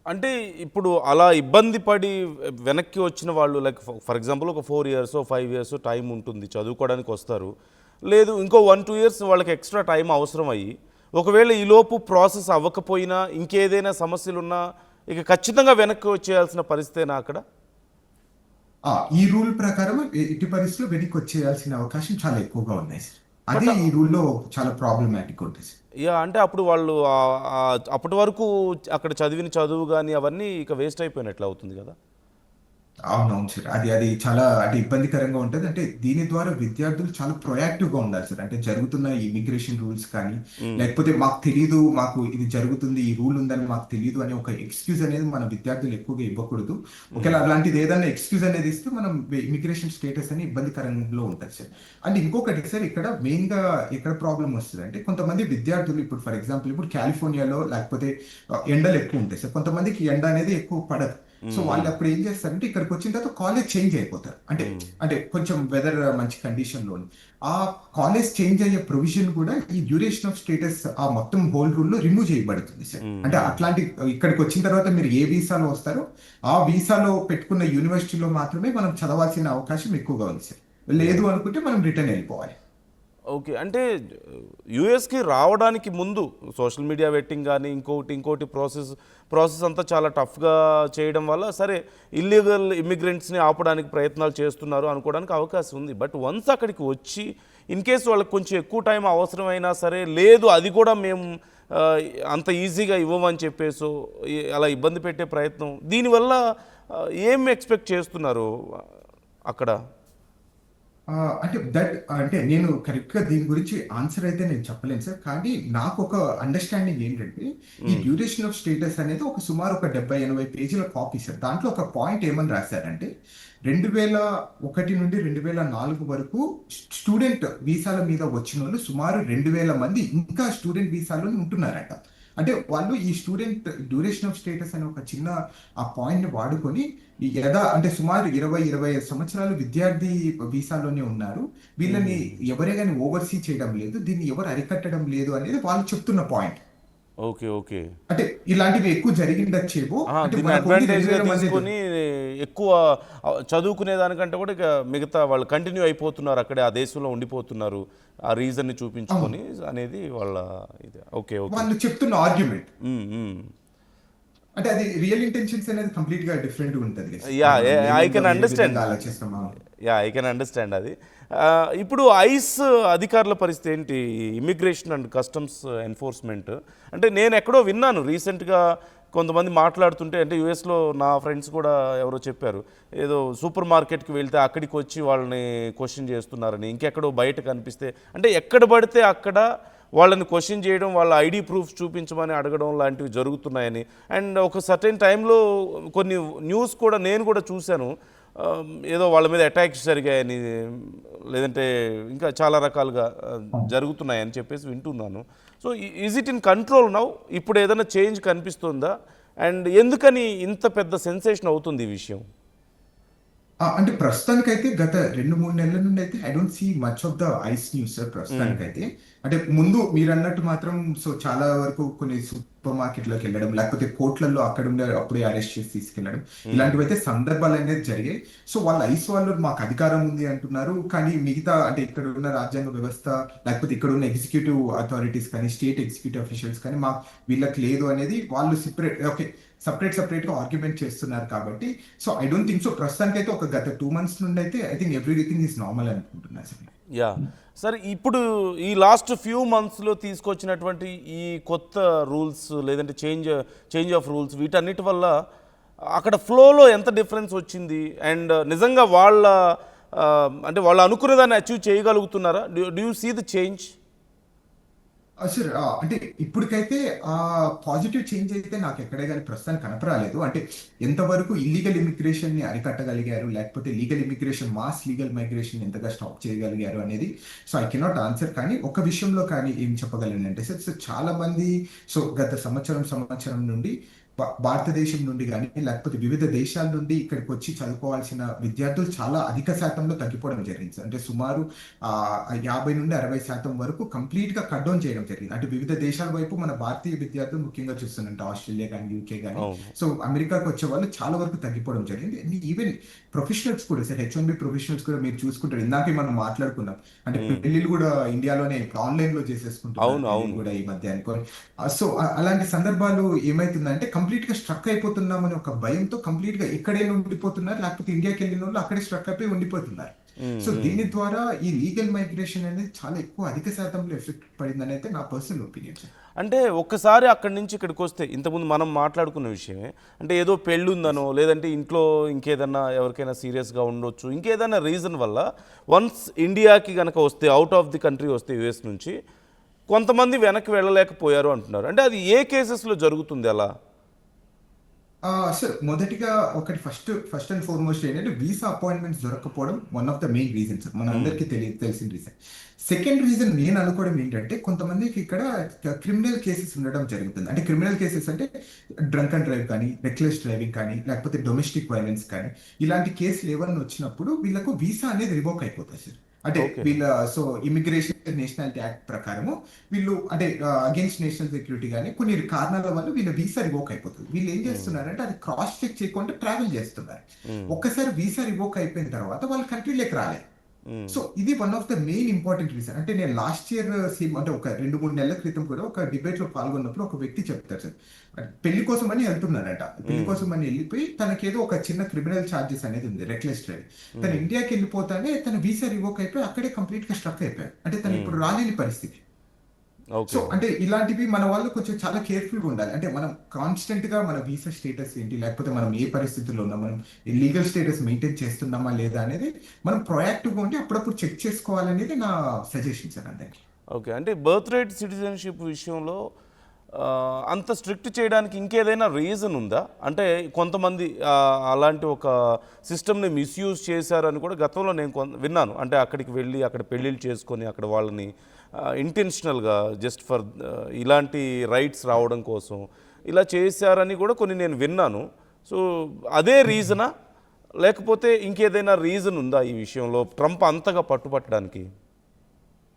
అంటే ఇప్పుడు అలా ఇబ్బంది పడి వెనక్కి వచ్చిన వాళ్ళు లైక్ ఫర్ ఎగ్జాంపుల్ ఒక 4 years 5 years టైం ఉంటుంది చదువుకోవడానికి వస్తారు, లేదు ఇంకో 1-2 years వాళ్ళకి ఎక్స్ట్రా టైం అవసరం అయ్యి ఒకవేళ ఈలోపు ప్రాసెస్ అవ్వకపోయినా ఇంకేదైనా సమస్యలున్నా ఇక ఖచ్చితంగా వెనక్కి వచ్చేయాల్సిన పరిస్థితేనా అక్కడ? ఈ రూల్ ప్రకారం ఎట్టి పరిస్థితుల్లో వెనక్కి వచ్చేయాల్సిన అవకాశం చాలా ఎక్కువగా ఉన్నాయి సార్. అదే ఈ రూల్లో చాలా ప్రాబ్లమాటిక్ ఉంటుంది సార్. యా, అంటే అప్పుడు వాళ్ళు అప్పటి వరకు అక్కడ చదివిన చదువు కానీ అవన్నీ ఇక వేస్ట్ అయిపోయినట్లు అవుతుంది కదా? అవునవును సార్. అది చాలా అంటే ఇబ్బందికరంగా ఉంటుంది. అంటే దీని ద్వారా విద్యార్థులు చాలా ప్రొయాక్టివ్ గా ఉండాలి సార్. అంటే జరుగుతున్న ఇమిగ్రేషన్ రూల్స్ కానీ, లేకపోతే మాకు తెలియదు, మాకు ఇది జరుగుతుంది, ఈ రూల్ ఉందని మాకు తెలియదు అనే ఒక ఎక్స్క్యూజ్ అనేది మన విద్యార్థులు ఎక్కువగా ఇవ్వకూడదు. ఒకవేళ అలాంటిది ఏదైనా ఎక్స్క్యూజ్ అనేది ఇస్తే మనం ఇమిగ్రేషన్ స్టేటస్ అని ఇబ్బందికరంలో ఉంటుంది సార్. అండ్ ఇంకొకటి సార్, ఇక్కడ మెయిన్ గా ఎక్కడ ప్రాబ్లం వస్తుంది అంటే కొంతమంది విద్యార్థులు ఇప్పుడు ఫర్ ఎగ్జాంపుల్ ఇప్పుడు కాలిఫోర్నియాలో లేకపోతే ఎండలు ఎక్కువ ఉంటాయి సార్. కొంతమందికి ఎండ అనేది ఎక్కువ పడదు. సో వాళ్ళు అప్పుడు ఏం చేస్తారంటే ఇక్కడికి వచ్చిన తర్వాత కాలేజ్ చేంజ్ అయిపోతారు. అంటే కొంచెం వెదర్ మంచి కండిషన్ లో ఆ కాలేజ్ చేంజ్ అయ్యే ప్రొవిజన్ కూడా ఈ డ్యూరేషన్ ఆఫ్ స్టేటస్ ఆ మొత్తం హోల్ రూల్ లో రిమూవ్ చేయబడుతుంది సార్. అంటే అట్లాంటి ఇక్కడికి వచ్చిన తర్వాత మీరు ఏ వీసాలో వస్తారో ఆ వీసాలో పెట్టుకున్న యూనివర్సిటీలో మాత్రమే మనం చదవాల్సిన అవకాశం ఎక్కువగా ఉంది సార్. లేదు అనుకుంటే మనం రిటర్న్ వెళ్ళిపోవాలి. ఓకే, అంటే యూఎస్కి రావడానికి ముందు సోషల్ మీడియా వెట్టింగ్ కానీ ఇంకోటి ప్రాసెస్ అంతా చాలా టఫ్గా చేయడం వల్ల సరే ఇల్లీగల్ ఇమిగ్రెంట్స్ని ఆపడానికి ప్రయత్నాలు చేస్తున్నారు అనుకోవడానికి అవకాశం ఉంది. బట్ వన్స్ అక్కడికి వచ్చి ఇన్ కేస్ వాళ్ళకి కొంచెం ఎక్కువ టైం అవసరమైనా సరే లేదు అది కూడా మేము అంత ఈజీగా ఇవ్వమని చెప్పేసి అలా ఇబ్బంది పెట్టే ప్రయత్నం, దీనివల్ల ఏం ఎక్స్పెక్ట్ చేస్తున్నారు అక్కడ? అంటే నేను కరెక్ట్ గా దీని గురించి ఆన్సర్ అయితే నేను చెప్పలేను సార్. కానీ నాకు ఒక అండర్స్టాండింగ్ ఏంటంటే ఈ డ్యూరేషన్ ఆఫ్ స్టేటస్ అనేది ఒక సుమారు ఒక 70-80 పేజీల కాపీ సార్. దాంట్లో ఒక పాయింట్ ఏమని రాశారంటే 2001 నుండి 2004 వరకు స్టూడెంట్ వీసాల మీద వచ్చిన వాళ్ళు సుమారు 2000 మంది ఇంకా స్టూడెంట్ వీసాలో ఉంటున్నారట. అంటే వాళ్ళు ఈ స్టూడెంట్ డ్యూరేషన్ ఆఫ్ స్టేటస్ అనే ఒక చిన్న ఆ పాయింట్ ని వాడుకొని అంటే సుమారు 20-25 సంవత్సరాలు విద్యార్థి వీసాలోనే ఉన్నారు, వీళ్ళని ఎవరే కానీ ఓవర్సీ చేయడం లేదు, దీన్ని ఎవరు అరికట్టడం లేదు అనేది వాళ్ళు చెప్తున్న పాయింట్. ఓకే ఓకే, అంటే ఇలాంటివి ఎక్కువ జరిగిందచ్చేమో తీసుకొని ఎక్కువ చదువుకునే దానికంటే కూడా ఇక మిగతా వాళ్ళు కంటిన్యూ అయిపోతున్నారు అక్కడే ఆ దేశంలో ఉండిపోతున్నారు ఆ రీజన్ని చూపించుకొని అనేది వాళ్ళ ఇది. ఓకే ఓకే, వాళ్ళు చెప్తున్న ఆర్గ్యుమెంట్. అంటే అది రియల్ ఇంటెన్షన్స్ అనేది కంప్లీట్ గా డిఫరెంట్ ఉంటుంది. ఐ కెన్ అండర్స్టాండ్ అది. ఇప్పుడు ఐస్ అధికారుల పరిస్థితి ఏంటి, ఇమిగ్రేషన్ అండ్ కస్టమ్స్ ఎన్ఫోర్స్మెంట్? అంటే నేను ఎక్కడో విన్నాను రీసెంట్గా కొంతమంది మాట్లాడుతుంటే, అంటే యూఎస్లో నా ఫ్రెండ్స్ కూడా ఎవరో చెప్పారు ఏదో సూపర్ మార్కెట్కి వెళ్తే అక్కడికి వచ్చి వాళ్ళని క్వశ్చన్ చేస్తున్నారని, ఇంకెక్కడో బయట కనిపిస్తే అంటే ఎక్కడ పడితే అక్కడ వాళ్ళని క్వశ్చన్ చేయడం, వాళ్ళ ఐడి ప్రూఫ్స్ చూపించమని అడగడం లాంటివి జరుగుతున్నాయని. అండ్ ఒక సర్టెన్ టైంలో కొన్ని న్యూస్ కూడా నేను కూడా చూశాను, ఏదో వాళ్ళ మీద అటాక్స్ జరిగాయని, లేదంటే ఇంకా చాలా రకాలుగా జరుగుతున్నాయని చెప్పేసి వింటున్నాను. So is it in control now? ఇప్పుడు ఏదైనా చేంజ్ కనిపిస్తుందా? అండ్ ఎందుకని ఇంత పెద్ద సెన్సేషన్ అవుతుంది ఈ విషయం? అంటే ప్రస్తుతానికైతే గత 2-3 నెలల నుండి అయితే I don't see much of the ICE news sir ప్రస్తుతానికైతే. అంటే ముందు మీరు అన్నట్టు మాత్రం సో చాలా వరకు కొన్ని సూపర్ మార్కెట్లోకి వెళ్ళడం, లేకపోతే కోర్టులలో అక్కడ ఉండే అప్పుడే అరెస్ట్ చేసి తీసుకెళ్లడం, ఇలాంటివి అయితే సందర్భాలు అనేది జరిగాయి. సో వాళ్ళ ఐస్ వాళ్ళు మాకు అధికారం ఉంది అంటున్నారు, కానీ మిగతా అంటే ఇక్కడ ఉన్న రాజ్యాంగ వ్యవస్థ లేకపోతే ఇక్కడ ఉన్న ఎగ్జిక్యూటివ్ అథారిటీస్ కానీ స్టేట్ ఎగ్జిక్యూటివ్ అఫీషియల్స్ కానీ మాకు వీళ్ళకి లేదు అనేది వాళ్ళు సపరేట్ గా ఆర్గ్యుమెంట్ చేస్తున్నారు కాబట్టి. So I don't think so ప్రస్తుతానికి అయితే ఒక గత 2 months నుండి అయితే I think everything is normal అనుకుంటున్నాను సార్. యా సరే, ఇప్పుడు ఈ లాస్ట్ ఫ్యూ మంత్స్లో తీసుకొచ్చినటువంటి ఈ కొత్త రూల్స్ లేదంటే చేంజ్ ఆఫ్ రూల్స్ వీటన్నిటి వల్ల అక్కడ ఫ్లోలో ఎంత డిఫరెన్స్ వచ్చింది? అండ్ నిజంగా అంటే వాళ్ళు అనుకున్న దాన్ని అచీవ్ చేయగలుగుతున్నారా? Do you see the change? Sir అంటే ఇప్పటికైతే ఆ పాజిటివ్ చేంజ్ అయితే నాకు ఎక్కడే కానీ ప్రస్తుతానికి కనపరాలేదు. అంటే ఎంతవరకు ఇల్లీగల్ ఇమిగ్రేషన్ ని అరికట్టగలిగారు, లేకపోతే legal immigration, mass legal migration ఎంతగా స్టాప్ చేయగలిగారు అనేది సో ఐ కెనాట్ ఆన్సర్. కానీ ఒక విషయంలో కానీ ఏం చెప్పగలను అంటే సార్, సో చాలా మంది సో గత సంవత్సరం నుండి భారతదేశం నుండి కానీ లేకపోతే వివిధ దేశాల నుండి ఇక్కడికి వచ్చి చదువుకోవాల్సిన విద్యార్థులు చాలా అధిక శాతంలో తగ్గిపోవడం జరిగింది సార్. అంటే సుమారు 50 నుండి 60% వరకు కంప్లీట్ గా కట్ డౌన్ చేయడం జరిగింది. అంటే వివిధ దేశాల వైపు మన భారతీయ విద్యార్థులు ముఖ్యంగా చూస్తున్నట్టు ఆస్ట్రేలియా కానీ యూకే కానీ అవును. సో అమెరికాకు వచ్చే వాళ్ళు చాలా వరకు తగ్గిపోవడం జరిగింది. ఈవెన్ ప్రొఫెషనల్స్ కూడా సార్, H1B ప్రొఫెషనల్స్ కూడా మీరు చూసుకుంటారు, ఇందాకే మనం మాట్లాడుకున్నాం. అంటే పెళ్లిళ్ళు కూడా ఇండియాలోనే ఆన్లైన్ లో చేసేసుకుంటున్నారు అవును. పెళ్లిళ్ళు అవును. కూడా ఈ మధ్య అనుకోని. సో అలాంటి సందర్భాలు ఏమైతుందంటే కంప్లీట్ గా స్ట్రక్ అయిపోతున్నామని ఒక భయంతో కంప్లీట్ గా ఇక్కడే ఉండిపోతున్నారు, లేకపోతే ఇండియాకి వెళ్ళిన వాళ్ళు అక్కడే స్ట్రక్ అయిపోయి ఉండిపోతున్నారు. సో దీని ద్వారా ఈ లీగల్ మైగ్రేషన్ అనేది చాలా ఎక్కువ అధిక శాతంలో ఎఫెక్ట్ పడిందని అయితే నా పర్సనల్ ఒపీనియన్ సార్. అంటే ఒక్కసారి అక్కడి నుంచి ఇక్కడికి వస్తే ఇంతకుముందు మనం మాట్లాడుకున్న విషయమే, అంటే ఏదో పెళ్ళి ఉందనో లేదంటే ఇంట్లో ఇంకేదన్నా ఎవరికైనా సీరియస్గా ఉండొచ్చు, ఇంకేదైనా రీజన్ వల్ల వన్స్ ఇండియాకి కనుక వస్తే, అవుట్ ఆఫ్ ది కంట్రీ వస్తే యుఎస్ నుంచి కొంతమంది వెనక్కి వెళ్ళలేకపోయారు అంటున్నారు. అంటే అది ఏ కేసెస్లో జరుగుతుంది అలా? సార్ మొదటిగా ఒకటి ఫస్ట్ అండ్ ఫార్మోస్ట్ ఏంటంటే వీసా అపాయింట్మెంట్స్ దొరకకపోవడం one of the main reason sir, మన అందరికీ తెలిసిన రీజన్. సెకండ్ రీజన్ నేను అనుకోవడం ఏంటంటే కొంతమందికి ఇక్కడ క్రిమినల్ కేసెస్ ఉండడం జరుగుతుంది. అంటే క్రిమినల్ కేసెస్ అంటే డ్రంక్ అండ్ డ్రైవ్ కానీ, రెక్లెస్ డ్రైవింగ్ కానీ, లేకపోతే డొమెస్టిక్ వైలెన్స్ కానీ, ఇలాంటి కేసులు ఏమైనా వచ్చినప్పుడు వీళ్ళకు వీసా అనేది రివోక్ అయిపోతుంది సార్. అంటే ఓకే. వీళ్ళ సో ఇమిగ్రేషన్ నేషనాలిటీ యాక్ట్ ప్రకారము వీళ్ళు అంటే అగేన్స్ట్ నేషనల్ సెక్యూరిటీ కానీ కొన్ని కారణాల వల్ల వీళ్ళ వీసా రివోక్ అయిపోతుంది. వీళ్ళు ఏం చేస్తున్నారంటే అది క్రాస్ చెక్ చేయకుండా ట్రావెల్ చేస్తున్నారు. ఒక్కసారి వీసా రివోక్ అయిపోయిన తర్వాత వాళ్ళ కంట్రీలోకి రాలేదు. సో ఇది one of the main important reason. అంటే నేను లాస్ట్ ఇయర్ సేమ్ అంటే ఒక 2-3 నెలల క్రితం కూడా ఒక డిబేట్ లో పాల్గొన్నప్పుడు ఒక వ్యక్తి చెప్తారు సార్, పెళ్లి కోసం అని వెళ్తున్నారట. పెళ్లి కోసం అని వెళ్ళిపోయి తనకేదో ఒక చిన్న క్రిమినల్ ఛార్జెస్ అనేది ఉంది, రెక్లెస్ డ్రైవ్. తను ఇండియాకి వెళ్ళిపోతానే తన వీసా రివోక్ అయిపోయి అక్కడే కంప్లీట్ గా స్ట్రక్ అయిపోయారు. అంటే తను ఇప్పుడు రాలేని పరిస్థితి. So okay. అంటే ఇలాంటివి మన వాళ్ళు కొంచెం చాలా కేర్ఫుల్ గా ఉండాలి. అంటే మనం కాన్స్టెంట్ గా మన వీసా స్టేటస్ ఏంటి, లేకపోతే మనం ఏ పరిస్థితుల్లో ఉన్నాం, మనం లీగల్ స్టేటస్ మెయింటైన్ చేస్తున్నామా లేదా అనేది మనం ప్రొయాక్టివ్ గా ఉండి అప్పుడప్పుడు చెక్ చేసుకోవాలనేది నా సజెషన్ సార్ అందరికి. ఓకే. అంటే బర్త్ రైట్ సిటిజన్షిప్ విషయంలో అంత స్ట్రిక్ట్ చేయడానికి ఇంకేదైనా రీజన్ ఉందా? అంటే కొంతమంది అలాంటి ఒక సిస్టమ్ని మిస్యూజ్ చేశారని కూడా గతంలో నేను విన్నాను. అంటే అక్కడికి వెళ్ళి అక్కడ పెళ్ళిళ్ళు చేసుకొని అక్కడ వాళ్ళని ఇంటెన్షనల్గా జస్ట్ ఫర్ ఇలాంటి రైట్స్ రావడం కోసం ఇలా చేశారని కూడా కొన్ని నేను విన్నాను. సో అదే రీజనా, లేకపోతే ఇంకేదైనా రీజన్ ఉందా ఈ విషయంలో ట్రంప్ అంతగా పట్టుపట్టడానికి?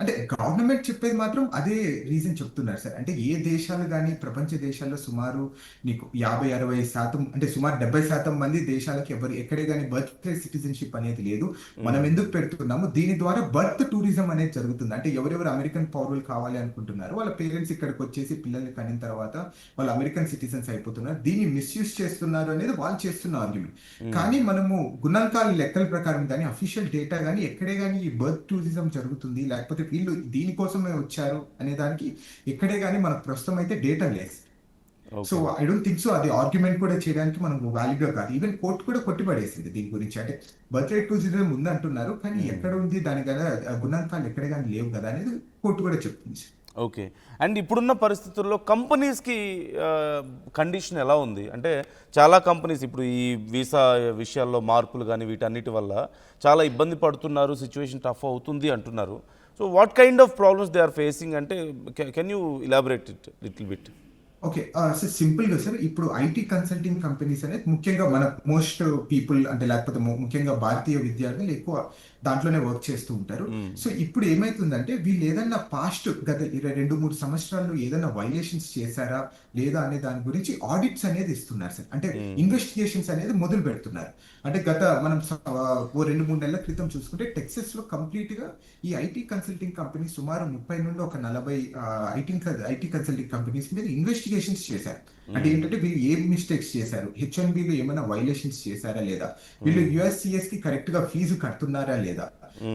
అంటే గవర్నమెంట్ చెప్పేది మాత్రం అదే రీజన్ చెప్తున్నారు సార్. అంటే ఏ దేశాలు కానీ ప్రపంచ దేశాల్లో సుమారు నీకు 50-60% అంటే సుమారు 70% మంది దేశాలకి ఎక్కడే కానీ బర్త్ సిటిజన్షిప్ అనేది లేదు. మనం ఎందుకు పెడుతున్నాము, దీని ద్వారా బర్త్ టూరిజం అనేది జరుగుతుంది. అంటే ఎవరెవరు అమెరికన్ పౌరులు కావాలి అనుకుంటున్నారు వాళ్ళ పేరెంట్స్ ఇక్కడికి వచ్చేసి పిల్లల్ని కనిన తర్వాత వాళ్ళు అమెరికన్ సిటిజన్స్ అయిపోతున్నారు, దీన్ని మిస్యూజ్ చేస్తున్నారు అనేది వాళ్ళు చేస్తున్న ఆర్గ్యుమెంట్. కానీ మనము గుణాంకాల లెక్కల ప్రకారం కానీ అఫీషియల్ డేటా కానీ ఎక్కడే కానీ ఈ బర్త్ టూరిజం జరుగుతుంది, లేకపోతే వీళ్ళు దీనికోసమే వచ్చారు అనే దానికి ఎక్కడే కానీ మనకు ప్రస్తుతం అయితే డేటా లేదు. So I don't think so అది ఆర్గ్యుమెంట్ కూడా చేయడానికి మనం వ్యాలిడ్ గా కాదు. ఈవెన్ కోర్టు కూడా కొట్టిపడేసింది దీని గురించి. అంటే బర్త్ రేట్ టూరిజం ఉంది అంటున్నారు, కానీ ఎక్కడ ఉంది దాని కదా గుణాంకాలు ఎక్కడే కానీ లేవు కదా అనేది కోర్టు కూడా చెప్తుంది. ఓకే. అండ్ ఇప్పుడున్న పరిస్థితుల్లో కంపెనీస్కి కండిషన్ ఎలా ఉంది? అంటే చాలా కంపెనీస్ ఇప్పుడు ఈ వీసా విషయాల్లో మార్పులు కానీ వీటన్నిటి వల్ల చాలా ఇబ్బంది పడుతున్నారు, సిచ్యువేషన్ టఫ్ అవుతుంది అంటున్నారు. So what kind of problems they are facing? అంటే can you elaborate it little bit? Okay sir, simple గా సార్ ఇప్పుడు ఐటీ కన్సల్టింగ్ కంపెనీస్ అనేది ముఖ్యంగా మన మోస్ట్ పీపుల్ అంటే లేకపోతే ముఖ్యంగా భారతీయ విద్యార్థులు ఎక్కువ దాంట్లోనే వర్క్ చేస్తూ ఉంటారు. సో ఇప్పుడు ఏమైతుందంటే వీళ్ళు ఏదైనా పాస్ట్ గత 2-3 సంవత్సరాల్లో ఏదైనా వైలేషన్స్ చేశారా లేదా అనే దాని గురించి ఆడిట్స్ అనేది ఇస్తున్నారు సార్. అంటే ఇన్వెస్టిగేషన్స్ అనేది మొదలు పెడుతున్నారు. అంటే మనం 2-3 నెలల క్రితం చూసుకుంటే టెక్సస్ లో కంప్లీట్ గా ఈ ఐటీ కన్సల్టింగ్ కంపెనీ సుమారు 30 నుండి 40 ఐటీ కన్సల్టింగ్ కంపెనీస్ మీద ఇన్వెస్టిగేషన్స్ చేశారు. అంటే ఏంటంటే వీళ్ళు ఏం మిస్టేక్స్ చేశారు, H1Bలో ఏమైనా వైలేషన్స్ చేశారా లేదా, వీళ్ళు USCIS కి కరెక్ట్ గా ఫీజు కడుతున్నారా లేదా,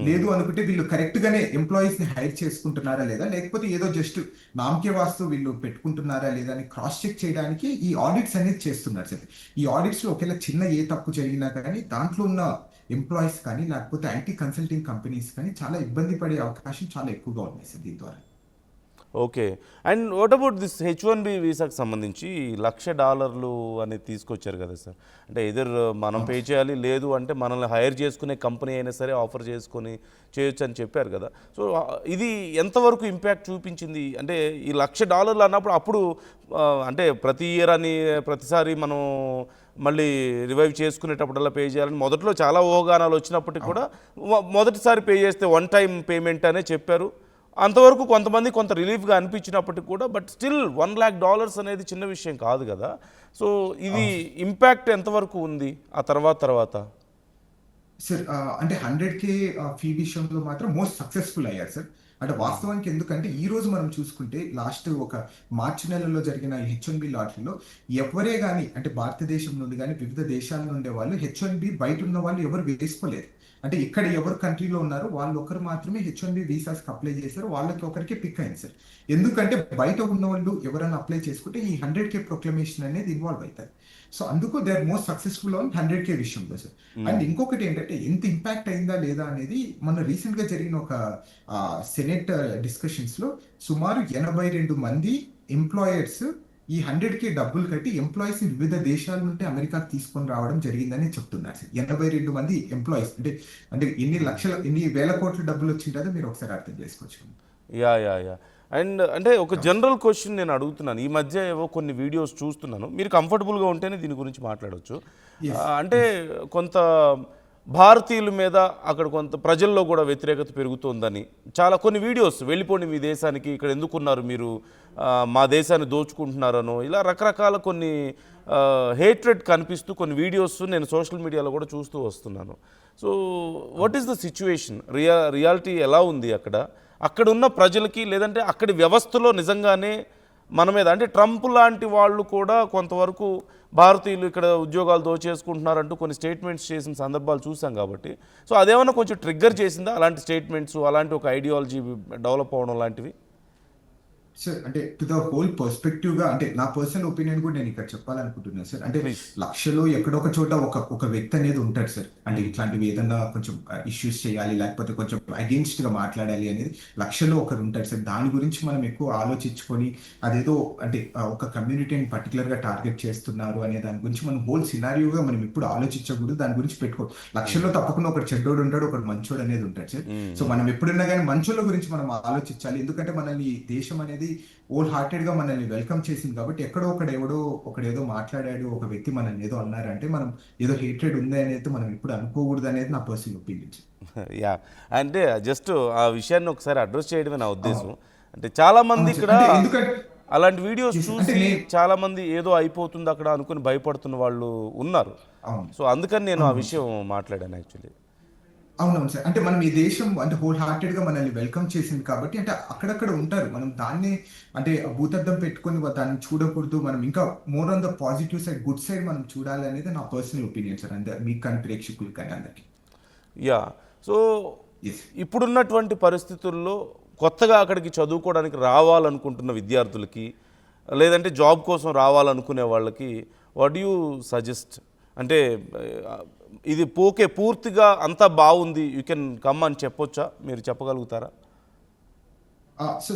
లేదు అనుకుంటే వీళ్ళు కరెక్ట్ గానే ఎంప్లాయీస్ ని హైర్ చేసుకుంటున్నారా లేదా, లేకపోతే ఏదో జస్ట్ నామకే వాస్తు వీళ్ళు పెట్టుకుంటున్నారా లేదా అని క్రాస్ చెక్ చేయడానికి ఈ ఆడిట్స్ అనేది చేస్తున్నారు సార్. ఈ ఆడిట్స్ లో ఒకవేళ చిన్న ఏ తప్పు జరిగినా కానీ దాంట్లో ఉన్న ఎంప్లాయీస్ కానీ లేకపోతే ఐటీ కన్సల్టింగ్ కంపెనీస్ కానీ చాలా ఇబ్బంది పడే అవకాశం చాలా ఎక్కువగా ఉన్నాయి సార్ దీని ద్వారా. Okay. And what about this H1B వీసాకి సంబంధించి $1,00,000 అనేది తీసుకొచ్చారు కదా సార్. అంటే ఎదర్ మనం పే చేయాలి, లేదు అంటే మనల్ని హైర్ చేసుకునే కంపెనీ అయినా సరే ఆఫర్ చేసుకొని చేయొచ్చు అని చెప్పారు కదా. సో ఇది ఎంతవరకు ఇంపాక్ట్ చూపించింది? అంటే ఈ $1,00,000 అన్నప్పుడు అప్పుడు అంటే ప్రతి ఇయర్ అని ప్రతిసారి మనం మళ్ళీ రివైవ్ చేసుకునేటప్పుడల్లా పే చేయాలని మొదట్లో చాలా ఊహాగానాలు వచ్చినప్పటికీ కూడా మొదటిసారి పే చేస్తే వన్ టైం పేమెంట్ అనే చెప్పారు. అంతవరకు కొంతమంది కొంత రిలీఫ్గా అనిపించినప్పటికీ కూడా బట్ స్టిల్ $1,00,000 అనేది చిన్న విషయం కాదు కదా. సో ఇది ఇంపాక్ట్ ఎంతవరకు ఉంది ఆ తర్వాత? సార్ అంటే 100K ఫీ విషయంలో మాత్రం మోస్ట్ సక్సెస్ఫుల్ అయ్యారు సార్. అంటే వాస్తవానికి ఎందుకంటే ఈ రోజు మనం చూసుకుంటే లాస్ట్ ఒక మార్చి నెలలో జరిగిన H1B లాటరీలో ఎవరే కానీ అంటే భారతదేశం నుండి కానీ వివిధ దేశాల నుండి వాళ్ళు H1B బయట ఉన్న వాళ్ళు ఎవరు వేసుకోలేదు. అంటే ఇక్కడ ఎవరు కంట్రీలో ఉన్నారో వాళ్ళు ఒకరు మాత్రమే H1B వీసాస్కి అప్లై చేశారు. వాళ్ళకి ఒకరికి పిక్ అయింది సార్. ఎందుకంటే బయట ఉన్న వాళ్ళు ఎవరైనా అప్లై చేసుకుంటే ఈ 100K ప్రొక్లమేషన్ అనేది ఇన్వాల్వ్ అవుతారు. సో అందుకు they are most successful on 100K విషయంలో సార్. అండ్ ఇంకొకటి ఏంటంటే ఎంత ఇంపాక్ట్ అయిందా లేదా అనేది మన రీసెంట్ గా జరిగిన ఒక సెనెట్ డిస్కషన్స్ లో సుమారు 82 మంది ఎంప్లాయర్స్ ఈ 100K డబ్బులు కట్టి ఎంప్లాయీస్ వివిధ దేశాల నుండి అమెరికాకి తీసుకొని రావడం జరిగిందని చెప్తున్నారు సార్. 82 మంది ఎంప్లాయీస్ అంటే అంటే ఎన్ని వేల కోట్ల డబ్బులు వచ్చిందో మీరు ఒకసారి అర్థం చేసుకోవచ్చు. యా. అండ్ అంటే ఒక జనరల్ క్వశ్చన్ నేను అడుగుతున్నాను. ఈ మధ్య ఏవో కొన్ని వీడియోస్ చూస్తున్నాను, మీరు కంఫర్టబుల్గా ఉంటేనే దీని గురించి మాట్లాడవచ్చు. అంటే కొంత భారతీయుల మీద అక్కడ కొంత ప్రజల్లో కూడా వ్యతిరేకత పెరుగుతోందని చాలా కొన్ని వీడియోస్, వెళ్ళిపోండి మీ దేశానికి, ఇక్కడ ఎందుకున్నారు మీరు, మా దేశాన్ని దోచుకుంటున్నారనో ఇలా రకరకాల కొన్ని హేట్రెడ్ కనిపిస్తూ కొన్ని వీడియోస్ నేను సోషల్ మీడియాలో కూడా చూస్తూ వస్తున్నాను. So what is the situation? Reality ఎలా ఉంది అక్కడ ఉన్న ప్రజలకి, లేదంటే అక్కడి వ్యవస్థలో నిజంగానే మన మీద అంటే ట్రంప్ లాంటి వాళ్ళు కూడా కొంతవరకు భారతీయులు ఇక్కడ ఉద్యోగాలు దోచేసుకుంటున్నారంటూ కొన్ని స్టేట్మెంట్స్ చేసిన సందర్భాలు చూసాం కాబట్టి, సో అదేమన్నా కొంచెం ట్రిగ్గర్ చేసిందా అలాంటి స్టేట్మెంట్స్, అలాంటి ఒక ఐడియాలజీ డెవలప్ అవ్వడం లాంటివి? సార్ అంటే టు ద హోల్ పర్స్పెక్టివ్ గా అంటే నా పర్సనల్ ఒపీనియన్ కూడా నేను ఇక్కడ చెప్పాలనుకుంటున్నాను సార్. అంటే లక్షలో ఎక్కడొక చోట ఒక వ్యక్తి అనేది ఉంటాడు సార్. అంటే ఇట్లాంటివి ఏదన్నా కొంచెం ఇష్యూస్ చేయాలి లేకపోతే కొంచెం అగేన్స్ట్ గా మాట్లాడాలి అనేది లక్షలో ఒకరు ఉంటాడు సార్. దాని గురించి మనం ఎక్కువ ఆలోచించుకొని అదేదో అంటే ఒక కమ్యూనిటీని పర్టికులర్ గా టార్గెట్ చేస్తున్నారు అనే దాని గురించి మనం హోల్ సినారియోగా మనం ఎప్పుడు ఆలోచించకూడదు. దాని గురించి పెట్టుకో లక్షల్లో తప్పకుండా ఒకటి చెడ్డోడు ఉంటాడు, ఒకటి మంచోడు అనేది ఉంటాడు సార్. సో మనం ఎప్పుడున్నా కానీ మంచోళ్ళ గురించి మనం ఆలోచించాలి. ఎందుకంటే మనల్ని దేశం అనేది హోల్ హార్టెడ్ గా మనల్ని వెల్కమ్ చేసింది కాబట్టి ఎక్కడో ఒకడేదో మాట్లాడాడు, ఒక వ్యక్తి మనల్ని ఏదో అన్నారంటే మనం ఏదో హేట్రెడ్ ఉంది అనేది మనం ఇప్పుడు అనుకోకూడదు అనేది నా పర్సనల్ ఒపీనియన్. యా, అంటే జస్ట్ ఆ విషయాన్ని ఒకసారి అడ్రస్ చేయడమే నా ఉద్దేశం. అంటే చాలా మంది ఇక్కడ అలాంటి వీడియోస్ చూసి చాలా మంది ఏదో అయిపోతుంది అక్కడ అనుకుని భయపడుతున్న వాళ్ళు ఉన్నారు. సో అందుకని నేను ఆ విషయం మాట్లాడాను యాక్చువల్లీ. అవునవును సార్. అంటే మనం ఈ దేశం అంటే హోల్ హార్టెడ్ గా మనల్ని వెల్కమ్ చేసింది కాబట్టి అంటే అక్కడక్కడ ఉంటారు, మనం దాన్ని అంటే భూతద్దం పెట్టుకొని దాన్ని చూడకూడదు. మనం ఇంకా more on the positive side, good side మనం చూడాలి అనేది నా పర్సనల్ ఒపీనియన్ సార్. అంటే మీకు కానీ ప్రేక్షకులు కానీ అందరికి. యా, సో ఇప్పుడున్నటువంటి పరిస్థితుల్లో కొత్తగా అక్కడికి చదువుకోవడానికి రావాలనుకుంటున్న విద్యార్థులకి, లేదంటే జాబ్ కోసం రావాలనుకునే వాళ్ళకి వాట్ యూ సజెస్ట్? అంటే ఇది పూర్తిగా అంతా బాగుంది, యూ కెన్ కమ్ అని చెప్పొచ్చా? మీరు చెప్పగలుగుతారా? So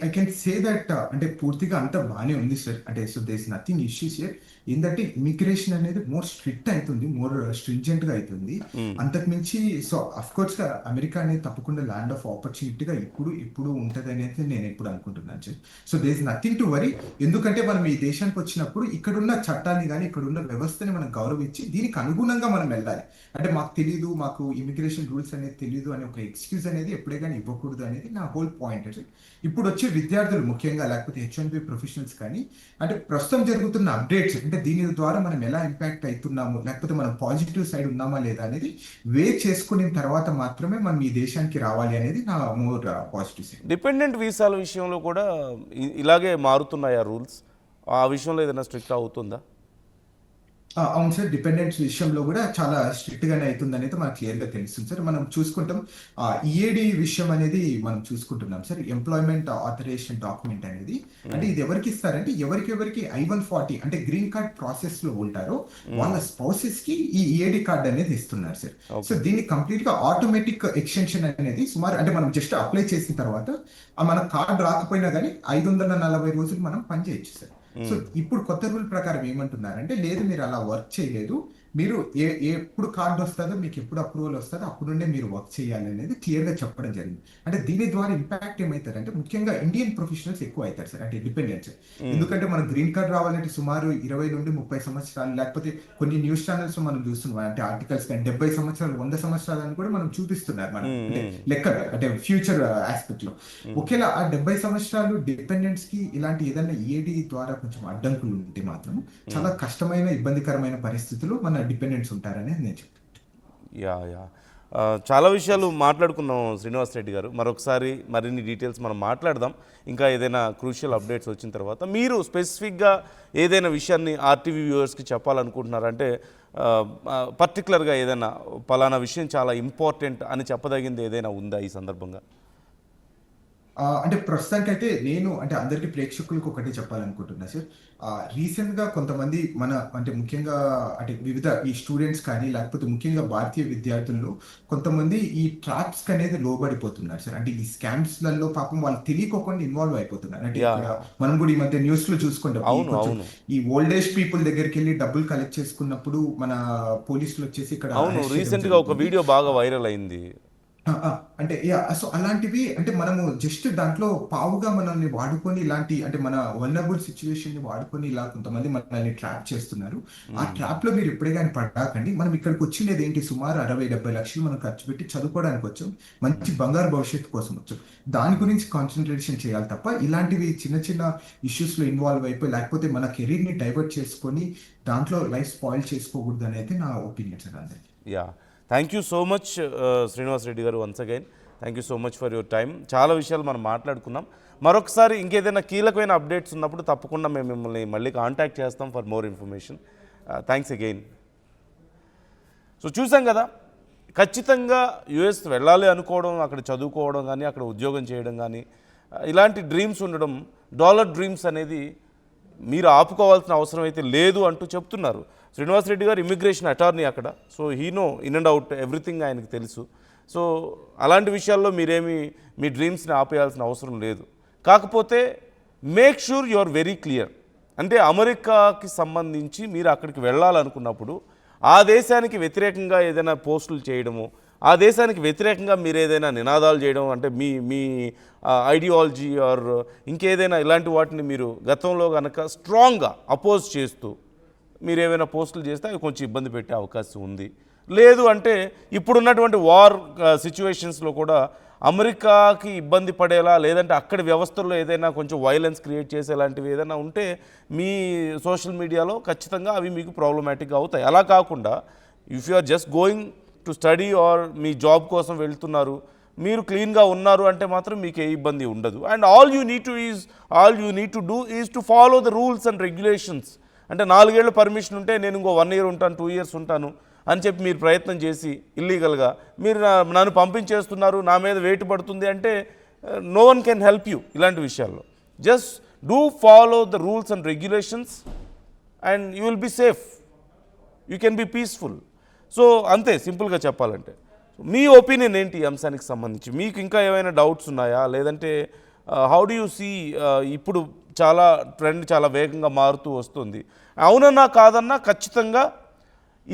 I can say that అంటే పూర్తిగా అంతా బాగానే ఉంది సార్. అంటే so there is nothing issues here. ఏంటంటే ఇమిగ్రేషన్ అనేది మోర్ స్ట్రిక్ట్ అవుతుంది, మోర్ స్ట్రింజెంట్ గా అవుతుంది. అంతకు మించి సో అఫ్ కోర్స్ గా అమెరికా అనేది తప్పకుండా ల్యాండ్ ఆఫ్ ఆపర్చునిటీగా ఇప్పుడు ఉంటది అనేది నేను ఎప్పుడు అనుకుంటున్నాను sir. So there is nothing to worry. ఎందుకంటే మనం ఈ దేశానికి వచ్చినప్పుడు ఇక్కడున్న చట్టాన్ని కానీ ఇక్కడున్న వ్యవస్థని మనం గౌరవించి దీనికి అనుగుణంగా మనం వెళ్ళాలి. అంటే మాకు తెలియదు, మాకు ఇమిగ్రేషన్ రూల్స్ అనేది తెలియదు అనే ఒక ఎక్స్క్యూజ్ అనేది ఎప్పుడే కానీ ఇవ్వకూడదు అనేది నా హోల్ పాయింట్. ఇప్పుడు వచ్చే విద్యార్థులు ముఖ్యంగా లేకపోతే H1B ప్రొఫెషనల్స్ కానీ అంటే ప్రస్తుతం జరుగుతున్న అప్డేట్స్ అంటే దీని ద్వారా మనం ఎలా ఇంపాక్ట్ అవుతున్నాము లేకపోతే మనం పాజిటివ్ సైడ్ ఉన్నామా లేదా అనేది చేసుకున్న తర్వాత మాత్రమే మనం ఈ దేశానికి రావాలి అనేది నా మోర్ పాజిటివ్ సైడ్. డిపెండెంట్ వీసాల విషయంలో కూడా ఇలాగే మారుతున్నాయా రూల్స్? ఆ విషయంలో ఏదైనా స్ట్రిక్ట్ అవుతుందా? అవును సార్, డిపెండెంట్స్ విషయంలో కూడా చాలా స్ట్రిక్ట్ గానే అవుతుంది అనేది మనకు క్లియర్ గా తెలుస్తుంది సార్. మనం చూసుకుంటాం ఈఏడి విషయం అనేది మనం చూసుకుంటున్నాం సార్. ఎంప్లాయ్మెంట్ ఆథరైజేషన్ డాక్యుమెంట్ అనేది అంటే ఇది ఎవరికి ఇస్తారంటే ఎవరికి I-140 అంటే గ్రీన్ కార్డ్ ప్రాసెస్ లో ఉంటారో వాళ్ళ స్పౌసెస్ కి ఈ ఈఏడి కార్డ్ అనేది ఇస్తున్నారు సార్. సో దీన్ని కంప్లీట్ గా ఆటోమేటిక్ ఎక్స్టెన్షన్ అనేది సుమారు అంటే మనం జస్ట్ అప్లై చేసిన తర్వాత మన కార్డ్ రాకపోయినా కానీ 540 రోజులు మనం పనిచేయచ్చు సార్. సో ఇప్పుడు కొత్త రూల్ ప్రకారం ఏమంటున్నారంటే లేదు, మీరు అలా వర్క్ చేయలేదు, మీరు ఎప్పుడు కార్డు వస్తుందో మీకు ఎప్పుడు అప్రూవల్ వస్తుందో అప్పుడు నుండే మీరు వర్క్ చేయాలి అనేది క్లియర్ గా చెప్పడం జరిగింది. అంటే దీని ద్వారా ఇంపాక్ట్ ఏమవుతారంటే ముఖ్యంగా ఇండియన్ ప్రొఫెషనల్స్ ఎక్కువ అవుతారు సార్, అంటే డిపెండెంట్స్. ఎందుకంటే మన గ్రీన్ కార్డ్ రావాలంటే సుమారు 20 నుండి 30 సంవత్సరాలు, లేకపోతే కొన్ని న్యూస్ ఛానల్స్ మనం చూస్తున్నాం అంటే ఆర్టికల్స్ కానీ 70 సంవత్సరాలు 100 సంవత్సరాలు అని కూడా మనం చూపిస్తున్నారు మనం అంటే లెక్క అంటే ఫ్యూచర్ ఆస్పెక్ట్ లో. ఒకేలా ఆ 70 సంవత్సరాలు డిపెండెంట్స్ కి ఇలాంటి ఏదైనా ఈఏడి ద్వారా కొంచెం అడ్డంకులు ఉంటే మాత్రం చాలా కష్టమైన ఇబ్బందికరమైన పరిస్థితులు మన డిపెండెంట్స్ ఉంటారని నేను చెప్తాను. యా చాలా విషయాలు మాట్లాడుకున్నాం శ్రీనివాస్ రెడ్డి గారు. మరొకసారి మరిన్ని డీటెయిల్స్ మనం మాట్లాడదాం ఇంకా ఏదైనా క్రూషియల్ అప్డేట్స్ వచ్చిన తర్వాత. మీరు స్పెసిఫిక్గా ఏదైనా విషయాన్ని ఆర్టీవీ వ్యూవర్స్కి చెప్పాలనుకుంటున్నారంటే పర్టికులర్గా ఏదైనా పలానా విషయం చాలా ఇంపార్టెంట్ అని చెప్పదగింది ఏదైనా ఉందా ఈ సందర్భంగా? అంటే ప్రస్తుతానికి అయితే నేను అంటే అందరికి ప్రేక్షకులకు ఒకటి చెప్పాలనుకుంటున్నా సార్. రీసెంట్ గా కొంతమంది మన అంటే ముఖ్యంగా అంటే వివిధ ఈ స్టూడెంట్స్ కానీ లేకపోతే ముఖ్యంగా భారతీయ విద్యార్థుల్లో కొంతమంది ఈ ట్రాప్స్ అనేది లోబడిపోతున్నారు సార్. అంటే ఈ స్కామ్స్ లలో పాపం వాళ్ళు తెలియకోకుండా ఇన్వాల్వ్ అయిపోతున్నారు. అంటే ఇక్కడ మనం కూడా ఈ మధ్య న్యూస్ లో చూసుకుంటాం, ఈ ఓల్డ్ ఏజ్ పీపుల్ దగ్గరికి వెళ్ళి డబ్బులు కలెక్ట్ చేసుకున్నప్పుడు మన పోలీసులు వచ్చేసి ఇక్కడ రీసెంట్ గా ఒక వీడియో బాగా వైరల్ అయింది. అంటే సో అలాంటివి అంటే మనము జస్ట్ దాంట్లో పావుగా మనల్ని వాడుకొని ఇలాంటి అంటే మన వల్నరబుల్ సిచ్యువేషన్ ని వాడుకొని ఇలా కొంతమంది మనల్ని ట్రాప్ చేస్తున్నారు. ఆ ట్రాప్ లో మీరు ఎప్పుడే కానీ పడాకండి. మనం ఇక్కడికి వచ్చిండేది ఏంటి, సుమారు 60-70 లక్షలు మనం ఖర్చు పెట్టి చదువుకోవడానికి వచ్చాం, మంచి బంగారు భవిష్యత్తు కోసం వచ్చాం. దాని గురించి కాన్సన్ట్రేషన్ చేయాలి తప్ప ఇలాంటివి చిన్న చిన్న ఇష్యూస్ లో ఇన్వాల్వ్ అయిపోయి లేకపోతే మన కెరీర్ ని డైవర్ట్ చేసుకొని దాంట్లో లైఫ్ స్పాయిల్ చేసుకోకూడదు అనేది నా ఒపీనియన్ సార్. అందరికీ thank you so much Srinivas Reddy garu. Once again thank you so much for your time. చాలా విషయాలు మనం మాట్లాడుకున్నాం. మరొకసారి ఇంకేదైనా కీలకమైన అప్డేట్స్ ఉన్నప్పుడు తప్పకుండా మేము మిమ్మల్ని మళ్ళీ కాంటాక్ట్ చేస్తాం for more information. Thanks again. So చూసాం కదా, ఖచ్చితంగా యుఎస్ వెళ్ళాలి అనుకోవడం, అక్కడ చదువుకోవడం కానీ అక్కడ ఉద్యోగం చేయడం కానీ ఇలాంటి డ్రీమ్స్ ఉండడం, డాలర్ డ్రీమ్స్ అనేది మీరు ఆపుకోవాల్సిన అవసరం అయితే లేదు అంటూ చెప్తున్నారు. శ్రీనివాస్ రెడ్డి గారు ఇమిగ్రేషన్ అటార్నీ అక్కడ. So he no in and out everything ఆయనకు తెలుసు. సో అలాంటి విషయాల్లో మీరేమి మీ డ్రీమ్స్ని ఆపేయాల్సిన అవసరం లేదు. కాకపోతే make sure you are very clear. అంటే అమెరికాకి సంబంధించి మీరు అక్కడికి వెళ్ళాలనుకున్నప్పుడు ఆ దేశానికి వ్యతిరేకంగా ఏదైనా పోస్టులు చేయడము, ఆ దేశానికి వ్యతిరేకంగా మీరు ఏదైనా నినాదాలు చేయడం, అంటే మీ ఐడియాలజీ ఆర్ ఇంకేదైనా ఇలాంటి వాటిని మీరు గతంలో కనుక స్ట్రాంగ్గా అపోజ్ చేస్తూ మీరు ఏమైనా పోస్టులు చేస్తే అవి కొంచెం ఇబ్బంది పెట్టే అవకాశం ఉంది. లేదు అంటే ఇప్పుడున్నటువంటి వార్ సిచ్యువేషన్స్లో కూడా అమెరికాకి ఇబ్బంది పడేలా లేదంటే అక్కడి వ్యవస్థల్లో ఏదైనా కొంచెం వైలెన్స్ క్రియేట్ చేసేలాంటివి ఏదైనా ఉంటే మీ సోషల్ మీడియాలో ఖచ్చితంగా అవి మీకు ప్రాబ్లమాటిక్గా అవుతాయి. అలా కాకుండా if you are just going to study or మీ జాబ్ కోసం వెళ్తున్నారు, మీరు క్లీన్గా ఉన్నారు అంటే మాత్రం మీకు ఏ ఇబ్బంది ఉండదు. And all you need to do is to follow the rules and regulations. అంటే 4 ఏళ్ళు పర్మిషన్ ఉంటే నేను ఇంకో 1 ఇయర్ ఉంటాను, 2 ఇయర్స్ ఉంటాను అని చెప్పి మీరు ప్రయత్నం చేసి ఇల్లీగల్గా మీరు నన్ను పంపించేస్తున్నారు, నా మీద వెయిట్ పడుతుంది అంటే no one can help you ఇలాంటి విషయాల్లో. Just do follow the rules and regulations and you will be safe, you can be peaceful. So అంతే సింపుల్గా చెప్పాలంటే. మీ ఒపీనియన్ ఏంటి ఈ అంశానికి సంబంధించి? మీకు ఇంకా ఏమైనా డౌట్స్ ఉన్నాయా? లేదంటే హౌ డు యూ సీ ఇప్పుడు చాలా ట్రెండ్ చాలా వేగంగా మారుతూ వస్తుంది. అవునన్నా కాదన్నా ఖచ్చితంగా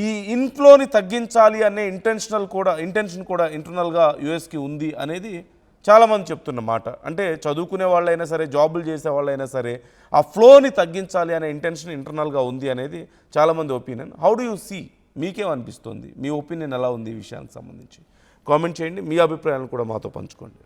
ఈ ఇన్ఫ్లోని తగ్గించాలి అనే ఇంటెన్షన్ కూడా ఇంటర్నల్గా యుఎస్కి ఉంది అనేది చాలామంది చెప్తున్న మాట. అంటే చదువుకునే వాళ్ళైనా సరే, జాబులు చేసే వాళ్ళైనా సరే, ఆ ఫ్లోని తగ్గించాలి అనే ఇంటెన్షన్ ఇంటర్నల్గా ఉంది అనేది చాలామంది opinion. How do you see, మీకేమనిపిస్తుంది? మీ ఒపీనియన్ ఎలా ఉంది ఈ విషయానికి సంబంధించి? కామెంట్ చేయండి. మీ అభిప్రాయాలను కూడా మాతో పంచుకోండి.